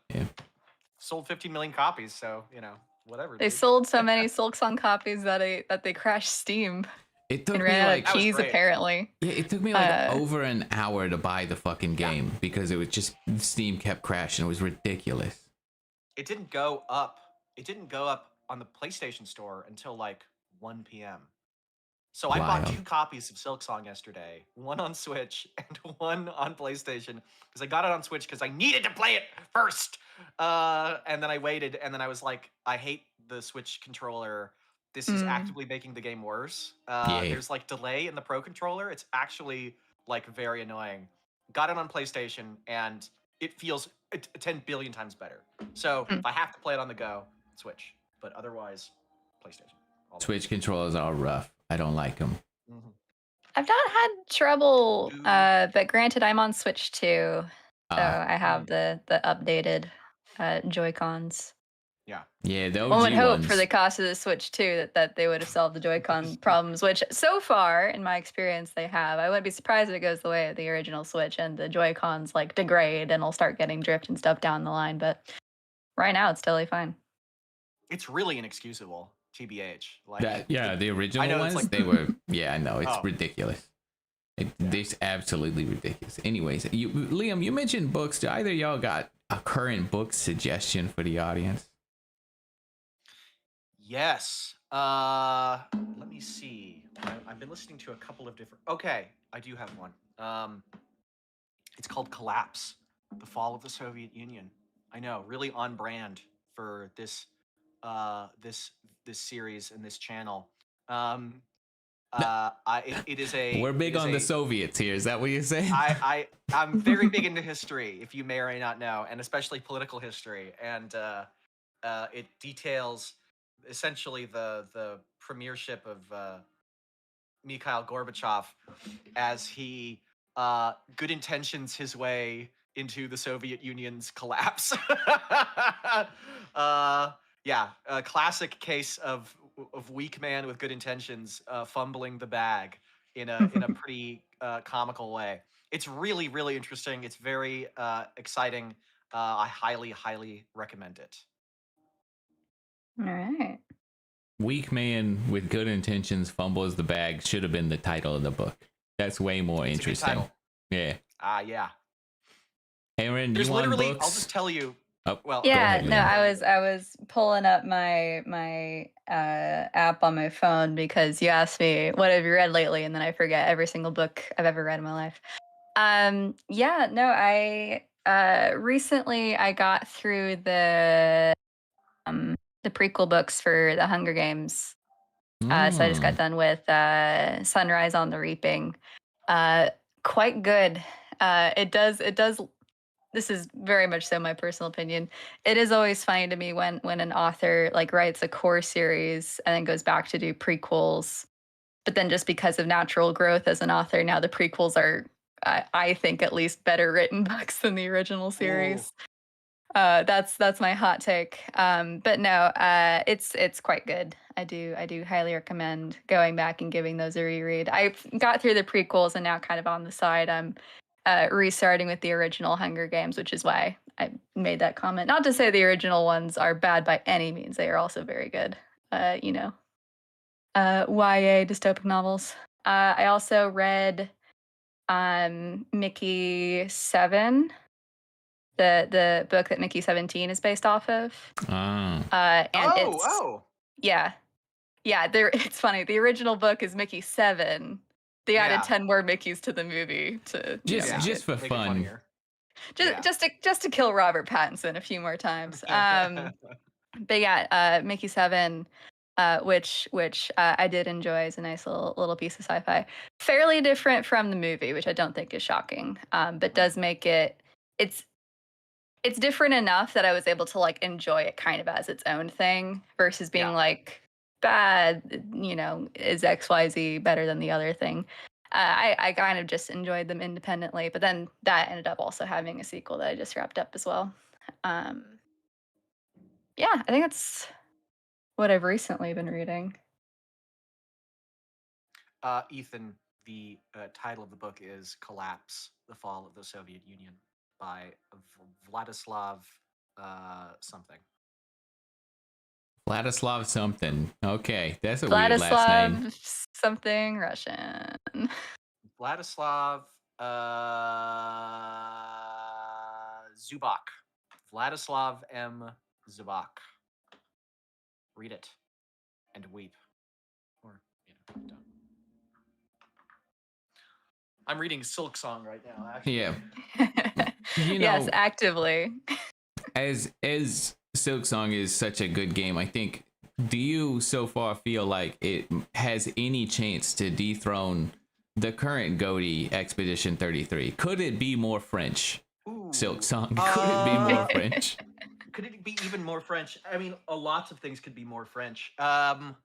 Speaker 3: sold 15 million copies, so whatever.
Speaker 2: They sold so many Silk Song copies that they crashed Steam.
Speaker 1: It took
Speaker 2: and
Speaker 1: me
Speaker 2: ran out of keys, apparently.
Speaker 1: Yeah, it took me like over an hour to buy the fucking game because it was just Steam kept crashing. It was ridiculous.
Speaker 3: It didn't go up. It didn't go up on the PlayStation Store until like 1 p.m. So I bought 2 copies of Silk Song yesterday, one on Switch and one on PlayStation, because I got it on Switch because I needed to play it first. And then I waited, and then I was like, I hate the Switch controller. This is actively making the game worse. There's like delay in the Pro controller. It's actually like very annoying. Got it on PlayStation, and it feels 10 billion times better. So if I have to play it on the go, Switch. But otherwise, PlayStation.
Speaker 1: Switch controllers are rough. I don't like them.
Speaker 2: I've not had trouble, but granted, I'm on Switch too, so I have the updated Joy-Cons.
Speaker 1: Yeah, those
Speaker 2: one would hope for the cost of the Switch too that they would have solved the Joy-Con problems, which so far, in my experience, they have. I wouldn't be surprised if it goes the way of the original Switch and the Joy-Cons like degrade and will start getting drift and stuff down the line. But right now, it's totally fine.
Speaker 3: It's really inexcusable, TBH.
Speaker 1: Like the original ones, like, they were. Yeah, I know it's ridiculous. It's absolutely ridiculous. Anyways, Liam, you mentioned books. Do either of y'all got a current book suggestion for the audience?
Speaker 3: Yes. Let me see. I've been listening to a couple of different. Okay, I do have one. It's called Collapse: The Fall of the Soviet Union. I know, really on brand for this series and this channel. It is a.
Speaker 1: We're big on the Soviets here. Is that what you're saying?
Speaker 3: I'm very big into history, if you may or may not know, and especially political history. And it details essentially the premiership of Mikhail Gorbachev as he good intentions his way into the Soviet Union's collapse. A classic case of weak man with good intentions fumbling the bag in a pretty comical way. It's really, really interesting. It's very exciting. I highly, highly recommend it.
Speaker 2: All right.
Speaker 1: Weak man with good intentions fumbles the bag should have been the title of the book. That's way more
Speaker 3: It's a good
Speaker 1: interesting.
Speaker 3: title.
Speaker 1: Yeah.
Speaker 3: Yeah.
Speaker 1: Aaron,
Speaker 3: There's
Speaker 1: you on
Speaker 3: literally,
Speaker 1: books?
Speaker 3: I'll just tell you.
Speaker 1: Oh,
Speaker 3: Well,
Speaker 1: go
Speaker 2: Yeah,
Speaker 1: ahead,
Speaker 2: no,
Speaker 1: Liam.
Speaker 2: I was pulling up my app on my phone because you asked me what have you read lately, and then I forget every single book I've ever read in my life. Yeah, no, I recently I got through the prequel books for the Hunger Games. So I just got done with Sunrise on the Reaping. Quite good. It does. This is very much so my personal opinion. It is always funny to me when an author like writes a core series and then goes back to do prequels, but then just because of natural growth as an author, now the prequels are, I think, at least better written books than the original series. That's my hot take. But no, it's quite good. I do highly recommend going back and giving those a reread. I got through the prequels and now kind of on the side. I'm restarting with the original Hunger Games, which is why I made that comment. Not to say the original ones are bad by any means; they are also very good. YA dystopic novels. I also read Mickey 7, the book that Mickey 17 is based off of. And yeah. It's funny. The original book is Mickey 7. They added 10 more Mickeys to the movie to
Speaker 1: just for fun.
Speaker 2: Just to kill Robert Pattinson a few more times. But yeah, Mickey 7, which I did enjoy, is a nice little piece of sci-fi. Fairly different from the movie, which I don't think is shocking, but does make it's different enough that I was able to like enjoy it kind of as its own thing versus being like bad, is XYZ better than the other thing. I kind of just enjoyed them independently, but then that ended up also having a sequel that I just wrapped up as well. Yeah, I think that's what I've recently been reading.
Speaker 3: Ethan, the title of the book is Collapse, The Fall of the Soviet Union by Vladislav something.
Speaker 1: Vladislav something. Okay, that's a weird last name.
Speaker 2: Vladislav something Russian.
Speaker 3: Vladislav Zubak. Vladislav M. Zubak. Read it and weep. Or, don't. I'm reading Silk Song right now, actually.
Speaker 1: Yeah.
Speaker 2: Yes, actively.
Speaker 1: As Silk Song is such a good game, I think, do you so far feel like it has any chance to dethrone the current GOTY Expedition 33? Could it be more French?
Speaker 3: Ooh.
Speaker 1: Silk Song. Could it be more French?
Speaker 3: Could it be even more French? I mean, lots of things could be more French. That's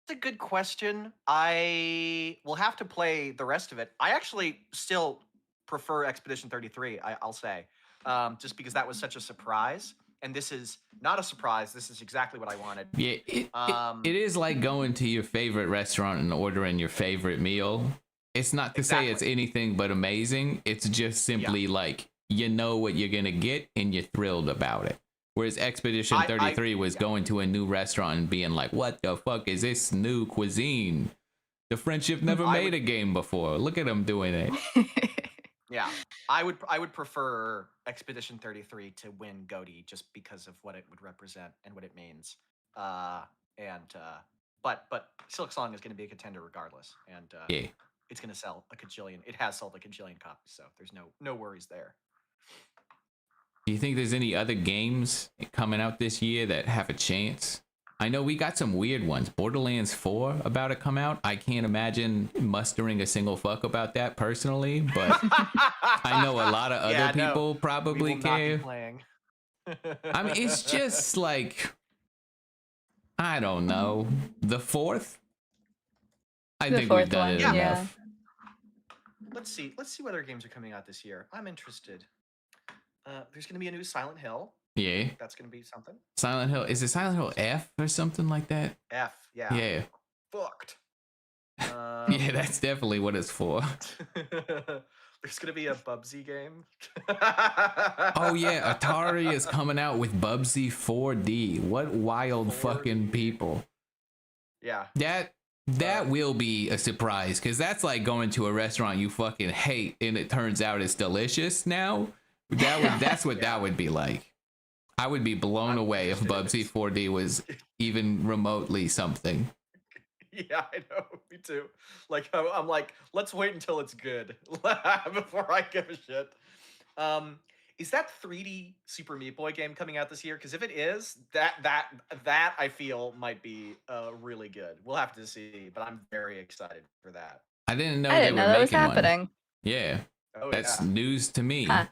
Speaker 3: a good question. I will have to play the rest of it. I actually still prefer Expedition 33, I'll say, just because that was such a surprise. And this is not a surprise. This is exactly what I wanted.
Speaker 1: Yeah, it is like going to your favorite restaurant and ordering your favorite meal. It's not to say it's anything but amazing. It's just simply like, you know what you're going to get and you're thrilled about it. Whereas Expedition 33 was going to a new restaurant and being like, what the fuck is this new cuisine? The French have never made a game before. Look at them doing it.
Speaker 3: Yeah, I would prefer Expedition 33 to win GOTY just because of what it would represent and what it means. But Silk Song is going to be a contender regardless, and it's going to sell a kajillion. It has sold a kajillion copies, so there's no worries there.
Speaker 1: Do you think there's any other games coming out this year that have a chance? I know we got some weird ones. Borderlands 4 about to come out. I can't imagine mustering a single fuck about that personally, but I know a lot of other people probably care. I mean, it's just like, I don't know. The 4th? I think we've done it enough.
Speaker 3: Let's see what other games are coming out this year. I'm interested. There's going to be a new Silent Hill.
Speaker 1: Yeah.
Speaker 3: That's going to be something.
Speaker 1: Silent Hill. Is it Silent Hill F or something like that?
Speaker 3: F, yeah.
Speaker 1: Yeah.
Speaker 3: Fucked.
Speaker 1: Yeah, that's definitely what it's for.
Speaker 3: There's gonna be a Bubsy game.
Speaker 1: Oh yeah, Atari is coming out with Bubsy 4D. What wild
Speaker 3: 4D.
Speaker 1: fucking people.
Speaker 3: Yeah.
Speaker 1: That will be a surprise, because that's like going to a restaurant you fucking hate and it turns out it's delicious now. That's what that would be like. I would be blown
Speaker 3: I'm
Speaker 1: away if
Speaker 3: interested in
Speaker 1: Bubsy 4D was even remotely something.
Speaker 3: Yeah, I know. Me too. Like I'm like, let's wait until it's good before I give a shit. Is that 3D Super Meat Boy game coming out this year? Because if it is, that I feel might be really good. We'll have to see, but I'm very excited for that.
Speaker 1: I didn't know
Speaker 2: I
Speaker 1: they
Speaker 2: didn't
Speaker 1: were
Speaker 2: know that was
Speaker 1: making one.
Speaker 2: happening.
Speaker 1: Yeah,
Speaker 3: Oh
Speaker 1: that's
Speaker 3: yeah.
Speaker 1: news to me.
Speaker 2: Huh.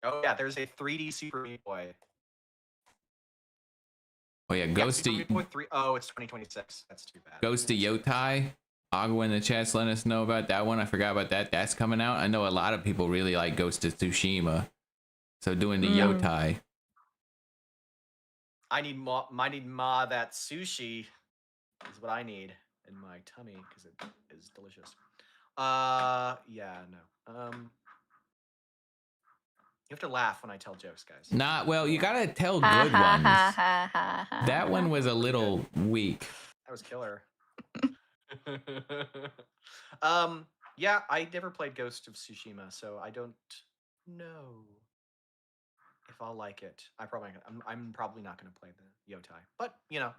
Speaker 3: Oh yeah. There's a 3D Super Meat Boy.
Speaker 1: Oh yeah, Ghost
Speaker 3: Super
Speaker 1: to
Speaker 3: Meat Boy 3. Oh, it's 2026. That's too bad.
Speaker 1: Ghost to Yotai. Agua in the chat letting us know about that one. I forgot about that. That's coming out. I know a lot of people really like Ghost of Tsushima. So doing the Yotai.
Speaker 3: I need ma that sushi is what I need in my tummy because it is delicious. Yeah, no. You have to laugh when I tell jokes, guys.
Speaker 1: Not well, you gotta tell
Speaker 2: Ha,
Speaker 1: good
Speaker 2: ha,
Speaker 1: ones.
Speaker 2: ha, ha, ha, ha,
Speaker 1: That
Speaker 2: ha.
Speaker 1: one was a little weak.
Speaker 3: That was killer. Yeah, I never played Ghost of Tsushima, so I don't know if I'll like it. I'm probably not going to play the Yotai, but you know,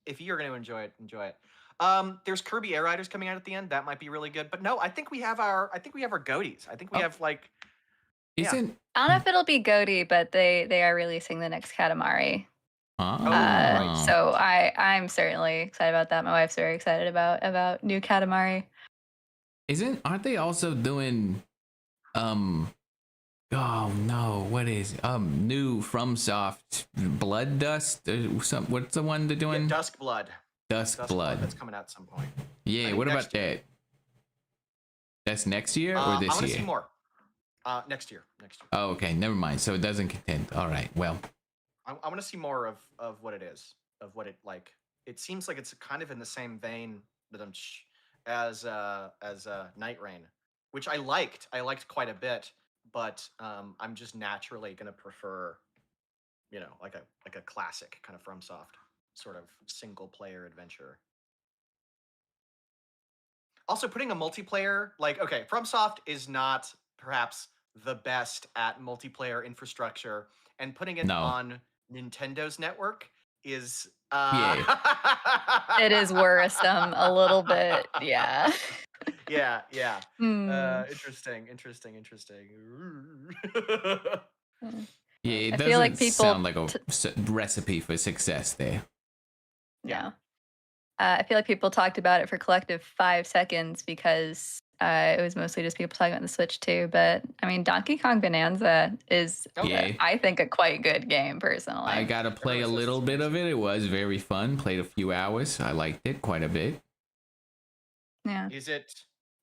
Speaker 3: if you're going to enjoy it, enjoy it. There's Kirby Air Riders coming out at the end. That might be really good. But no, I think we have our goaties. I think we have like.
Speaker 1: Isn't
Speaker 2: I don't know if it'll be Goaty, but they are releasing the next Katamari.
Speaker 1: right.
Speaker 2: So I'm certainly excited about that. My wife's very excited about new Katamari.
Speaker 1: Aren't they also doing oh no, what is new FromSoft Blood Dust? What's the one they're doing?
Speaker 3: Yeah, Dusk Blood.
Speaker 1: Dusk Blood.
Speaker 3: That's coming out at some point.
Speaker 1: Yeah, what about that? That's next year or this
Speaker 3: I want to
Speaker 1: year?
Speaker 3: see more. Next year.
Speaker 1: Oh, okay, never mind. So it doesn't contend. All right, well.
Speaker 3: I want to see more of what it is, of what it like. It seems like it's kind of in the same vein as Night Rain, which I liked. I liked quite a bit, but I'm just naturally gonna prefer, you know, like a classic kind of FromSoft sort of single player adventure. Also, putting a multiplayer, like, okay, FromSoft is not perhaps the best at multiplayer infrastructure, and putting it on Nintendo's network is
Speaker 2: it is worrisome a little bit. Yeah.
Speaker 3: Yeah. Interesting.
Speaker 1: Yeah, it
Speaker 2: I
Speaker 1: doesn't
Speaker 2: feel like people
Speaker 1: sound like a recipe for success there.
Speaker 2: Yeah. I feel like people talked about it for collective 5 seconds because it was mostly just people talking about the Switch too. But I mean, Donkey Kong Bonanza is, I think, a quite good game personally.
Speaker 1: I got to play a little bit of it. It was very fun. Played a few hours. I liked it quite a bit.
Speaker 2: Yeah.
Speaker 3: Is it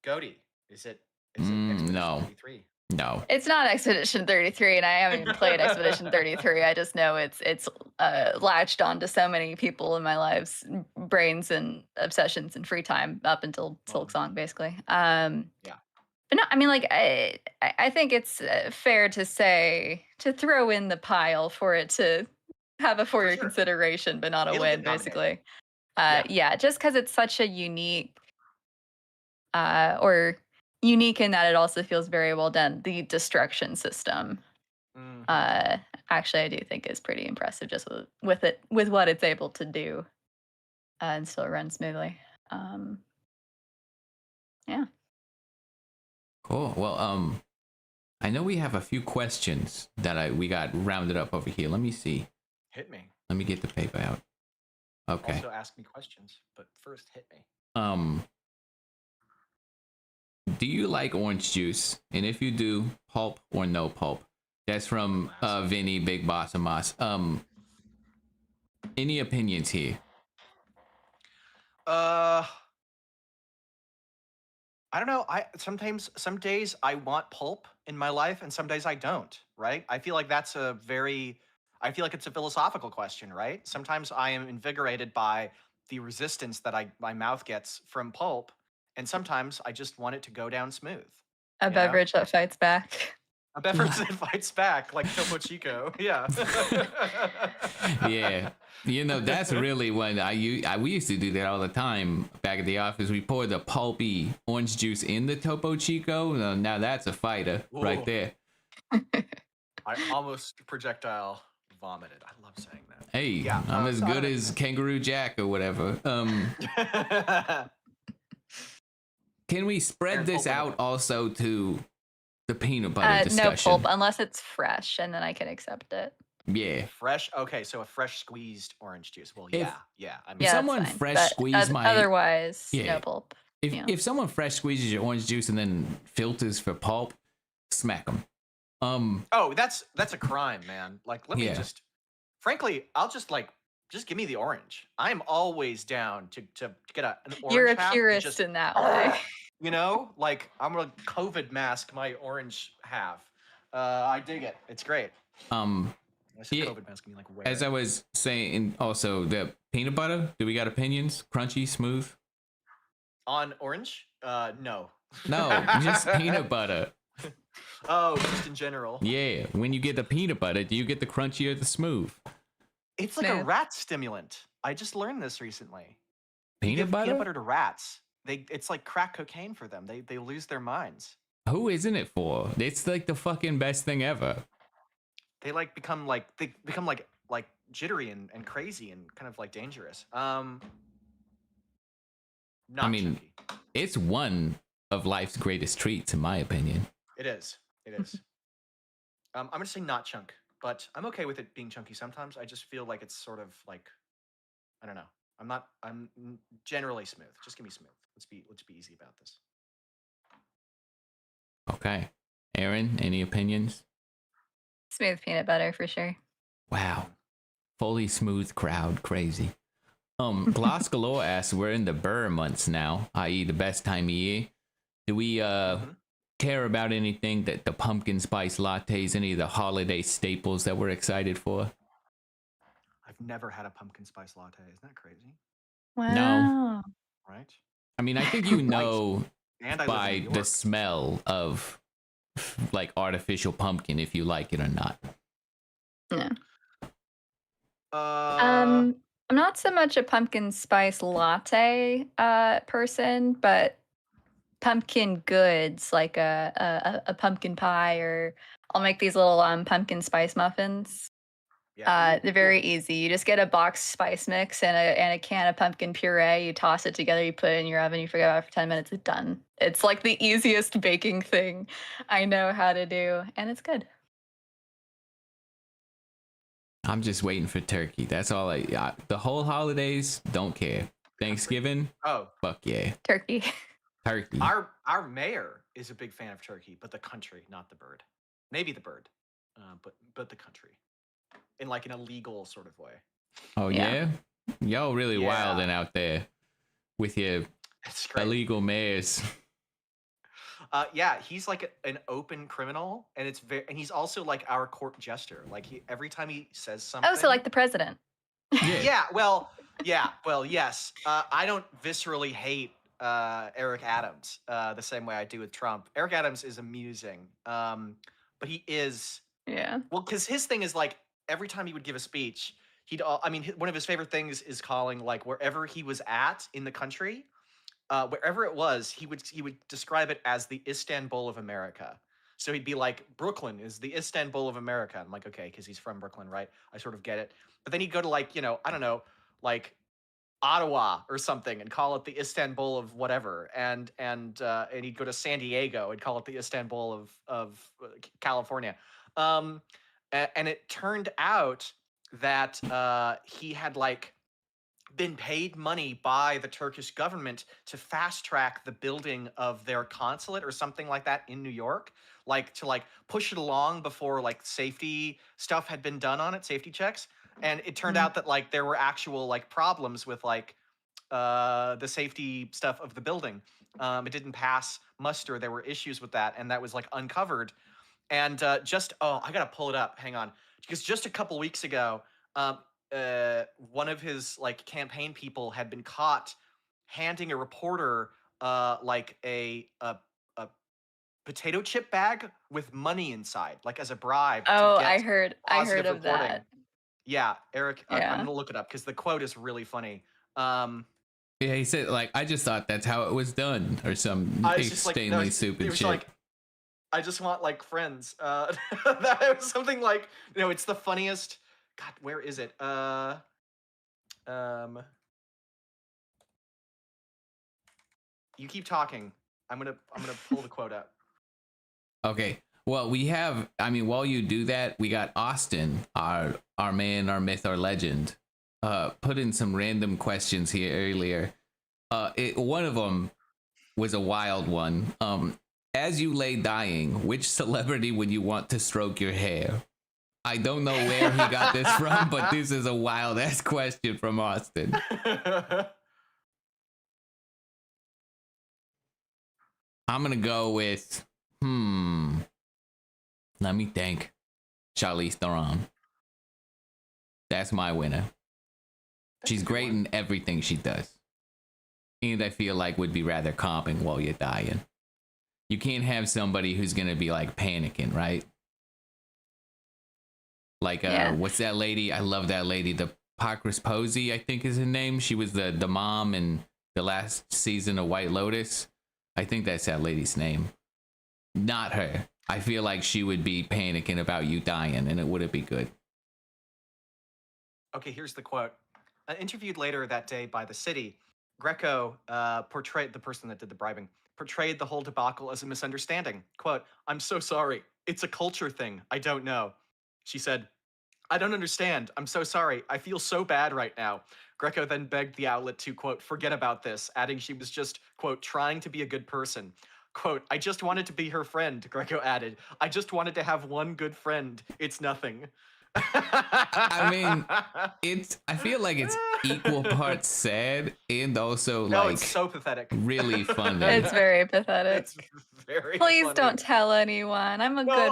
Speaker 3: Goaty? Is it
Speaker 1: no.
Speaker 3: 33?
Speaker 1: No.
Speaker 2: It's not Expedition 33, and I haven't even played Expedition 33. I just know it's latched onto so many people in my life's brains and obsessions and free time up until Silksong, basically. Yeah. But no, I mean, like, I think it's fair to say, to throw in the pile for it to have a for your consideration, but not a win, basically. Yeah, just because it's such a unique unique in that it also feels very well done. The destruction system, actually, I do think is pretty impressive just with what it's able to do, and still run smoothly. Yeah.
Speaker 1: Cool. Well, I know we have a few questions that we got rounded up over here. Let me see.
Speaker 3: Hit me.
Speaker 1: Let me get the paper out. Okay.
Speaker 3: Also ask me questions, but first hit me.
Speaker 1: Do you like orange juice? And if you do, pulp or no pulp? That's from Vinny Big Boss and Moss. Any opinions here?
Speaker 3: I don't know. Some days I want pulp in my life, and some days I don't. Right? I feel like it's a philosophical question. Right? Sometimes I am invigorated by the resistance that my mouth gets from pulp, and sometimes I just want it to go down smooth.
Speaker 2: A beverage that fights back.
Speaker 3: A beverage that fights back, like Topo Chico. Yeah.
Speaker 1: Yeah. That's really when we used to do that all the time back at the office. We poured the pulpy orange juice in the Topo Chico. Now that's a fighter right there.
Speaker 3: I almost projectile vomited. I love saying that.
Speaker 1: Hey, yeah, I'm as good as Kangaroo Jack or whatever. Can we spread this out also to the peanut butter discussion?
Speaker 2: No pulp, unless it's fresh, and then I can accept it.
Speaker 1: Yeah.
Speaker 3: Fresh? Okay, so a fresh squeezed orange juice. Well, yeah. I mean,
Speaker 1: if someone fresh squeezes
Speaker 2: otherwise, no pulp.
Speaker 1: If someone fresh squeezes your orange juice and then filters for pulp, smack them.
Speaker 3: Oh, that's a crime, man. Like, let me just. Frankly, I'll just give me the orange. I'm always down to get an orange.
Speaker 2: You're a purist in that way.
Speaker 3: Like I'm gonna COVID mask my orange half. I dig it. It's great. COVID mask me like
Speaker 1: as I was saying, also the peanut butter. Do we got opinions? Crunchy, smooth?
Speaker 3: On orange? No.
Speaker 1: No, just peanut butter.
Speaker 3: Oh, just in general.
Speaker 1: Yeah, when you get the peanut butter, do you get the crunchy or the smooth?
Speaker 3: It's like a rat stimulant. I just learned this recently.
Speaker 1: Peanut butter
Speaker 3: to rats. It's like crack cocaine for them. They lose their minds.
Speaker 1: Who isn't it for? It's like the fucking best thing ever.
Speaker 3: They become jittery and crazy and kind of like dangerous. Chunky.
Speaker 1: It's one of life's greatest treats, in my opinion.
Speaker 3: It is. I'm gonna say not chunk, but I'm okay with it being chunky sometimes. I just feel like it's sort of like, I don't know. I'm generally smooth. Just give me smooth. Let's be easy about this.
Speaker 1: Okay. Erin, any opinions?
Speaker 2: Smooth peanut butter for sure.
Speaker 1: Wow. Fully smooth crowd. Crazy. Gloss Galore asks, we're in the burr months now, i.e. the best time of year. Do we care about anything that the pumpkin spice lattes, any of the holiday staples that we're excited for?
Speaker 3: I've never had a pumpkin spice latte. Isn't that crazy?
Speaker 2: Wow.
Speaker 1: No.
Speaker 3: Right?
Speaker 1: I mean, I think by the smell of like artificial pumpkin if you like it or not.
Speaker 2: No. I'm not so much a pumpkin spice latte person, but pumpkin goods like a pumpkin pie, or I'll make these little pumpkin spice muffins. Yeah, they're very easy. You just get a box spice mix and a can of pumpkin puree. You toss it together, you put it in your oven, you forget about it for 10 minutes, it's done. It's like the easiest baking thing I know how to do, and it's good.
Speaker 1: I'm just waiting for turkey. That's all the whole holidays, don't care. Thanksgiving, fuck yeah.
Speaker 2: Turkey.
Speaker 3: Our mayor is a big fan of turkey, but the country, not the bird. Maybe the bird, but the country. In like an illegal sort of way.
Speaker 1: Oh yeah? Y'all really wilding out there with your illegal mayors.
Speaker 3: Yeah, he's like an open criminal, and and he's also like our court jester. Like every time he says something.
Speaker 2: Oh, so like the president.
Speaker 3: Well, yes. I don't viscerally hate Eric Adams the same way I do with Trump. Eric Adams is amusing, but he is.
Speaker 2: Yeah.
Speaker 3: Well, because his thing is like every time he would give a speech, one of his favorite things is calling like wherever he was at in the country. Wherever it was, he would describe it as the Istanbul of America. So he'd be like, Brooklyn is the Istanbul of America. I'm like, okay, because he's from Brooklyn, right? I sort of get it. But then he'd go to like, I don't know, like Ottawa or something and call it the Istanbul of whatever. And he'd go to San Diego and call it the Istanbul of California. And it turned out that he had like been paid money by the Turkish government to fast track the building of their consulate or something like that in New York, like to like push it along before like safety stuff had been done on it, safety checks. And it turned out that like there were actual like problems with like the safety stuff of the building. It didn't pass muster. There were issues with that, and that was like uncovered. And I gotta pull it up. Hang on, because just a couple weeks ago, one of his like campaign people had been caught handing a reporter like a potato chip bag with money inside, like as a bribe to
Speaker 2: Oh, I
Speaker 3: get
Speaker 2: heard
Speaker 3: positive
Speaker 2: of
Speaker 3: reporting.
Speaker 2: that.
Speaker 3: Yeah, Eric, I'm
Speaker 2: Yeah.
Speaker 3: gonna look it up because the quote is really funny.
Speaker 1: Yeah, he said like, I just thought that's how it was done, or some
Speaker 3: I was just like, no,
Speaker 1: extremely
Speaker 3: it
Speaker 1: stupid
Speaker 3: was
Speaker 1: shit.
Speaker 3: like, I just want like friends. That was something like, it's the funniest. God, where is it? You keep talking. I'm gonna pull the quote up.
Speaker 1: Okay. Well, we have. I mean, while you do that, we got Austin, our man, our myth, our legend. Put in some random questions here earlier. One of them was a wild one. As you lay dying, which celebrity would you want to stroke your hair? I don't know where he got this from, but this is a wild ass question from Austin. I'm gonna go with let me think. Charlize Theron. That's my winner. She's great in everything she does. And I feel like would be rather calming while you're dying. You can't have somebody who's gonna be like panicking, right? Like what's that lady? I love that lady. The Parkris Posey, I think is her name. She was the mom in the last season of White Lotus. I think that's that lady's name. Not her. I feel like she would be panicking about you dying, and it wouldn't be good.
Speaker 3: Okay, here's the quote. Interviewed later that day by The City, Greco portrayed the person that did the bribing, portrayed the whole debacle as a misunderstanding. Quote, "I'm so sorry. It's a culture thing. I don't know." She said, "I don't understand. I'm so sorry. I feel so bad right now." Greco then begged the outlet to, quote, "forget about this," adding she was just, quote, "trying to be a good person." Quote, "I just wanted to be her friend," Greco added. "I just wanted to have one good friend. It's nothing."
Speaker 1: I mean, I feel like it's equal parts sad and also
Speaker 3: no,
Speaker 1: like
Speaker 3: it's so pathetic.
Speaker 1: Really funny.
Speaker 2: It's very pathetic.
Speaker 3: It's very
Speaker 2: Please
Speaker 3: funny.
Speaker 2: don't tell anyone. I'm a good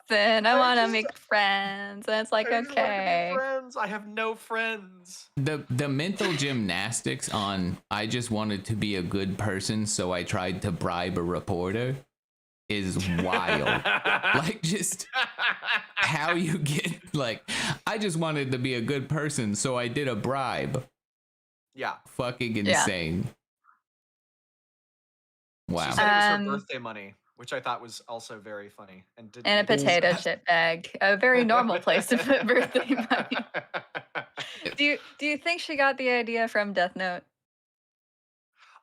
Speaker 2: person. I want to make friends. And it's like,
Speaker 3: I just want to
Speaker 2: okay.
Speaker 3: be friends. I have no friends.
Speaker 1: The mental gymnastics on I just wanted to be a good person, so I tried to bribe a reporter is wild. Like, just how you get, like, I just wanted to be a good person, so I did a bribe.
Speaker 3: Yeah.
Speaker 1: Fucking insane.
Speaker 3: Yeah.
Speaker 1: Wow.
Speaker 3: She said it was her birthday money, which I thought was also very funny. And
Speaker 2: a potato chip bag. A very normal place to put birthday money. Do you think she got the idea from Death Note?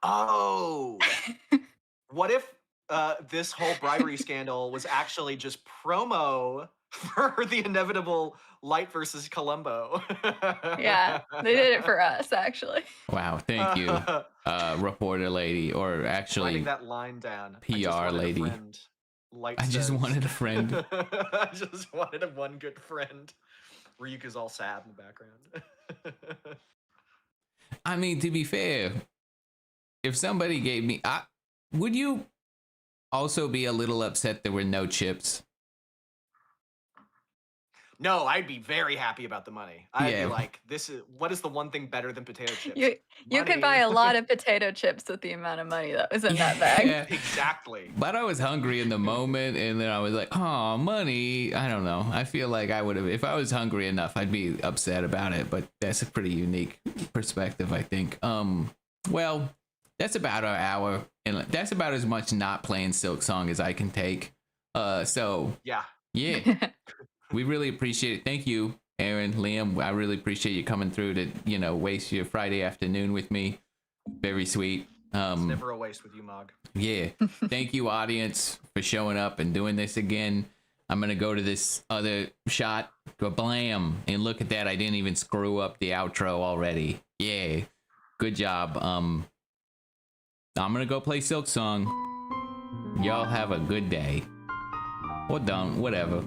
Speaker 3: Oh. What if this whole bribery scandal was actually just promo for the inevitable Light versus Columbo?
Speaker 2: Yeah, they did it for us, actually.
Speaker 1: Wow, thank you, reporter lady, or actually
Speaker 3: writing that line down.
Speaker 1: PR lady. I just wanted a friend.
Speaker 3: I just wanted a one good friend. Ryuka's all sad in the background.
Speaker 1: I mean, to be fair, if somebody gave me, would you also be a little upset there were no chips?
Speaker 3: No, I'd be very happy about the money. I'd be like, what is the one thing better than potato chips?
Speaker 2: You could buy a lot of potato chips with the amount of money that was in that bag.
Speaker 1: Yeah.
Speaker 3: Exactly.
Speaker 1: But I was hungry in the moment, and then I was like, oh, money. I don't know. I feel like I would have, if I was hungry enough, I'd be upset about it. But that's a pretty unique perspective, I think. Well, that's about our hour, and that's about as much not playing Silk Song as I can take. So yeah. We really appreciate it. Thank you, Erin, Liam. I really appreciate you coming through to, waste your Friday afternoon with me. Very sweet.
Speaker 3: It's never a waste with you, Mogg.
Speaker 1: Yeah. Thank you, audience, for showing up and doing this again. I'm going to go to this other shot. Blam. And look at that. I didn't even screw up the outro already. Yeah. Good job. I'm going to go play Silk Song. Y'all have a good day. Or don't. Whatever.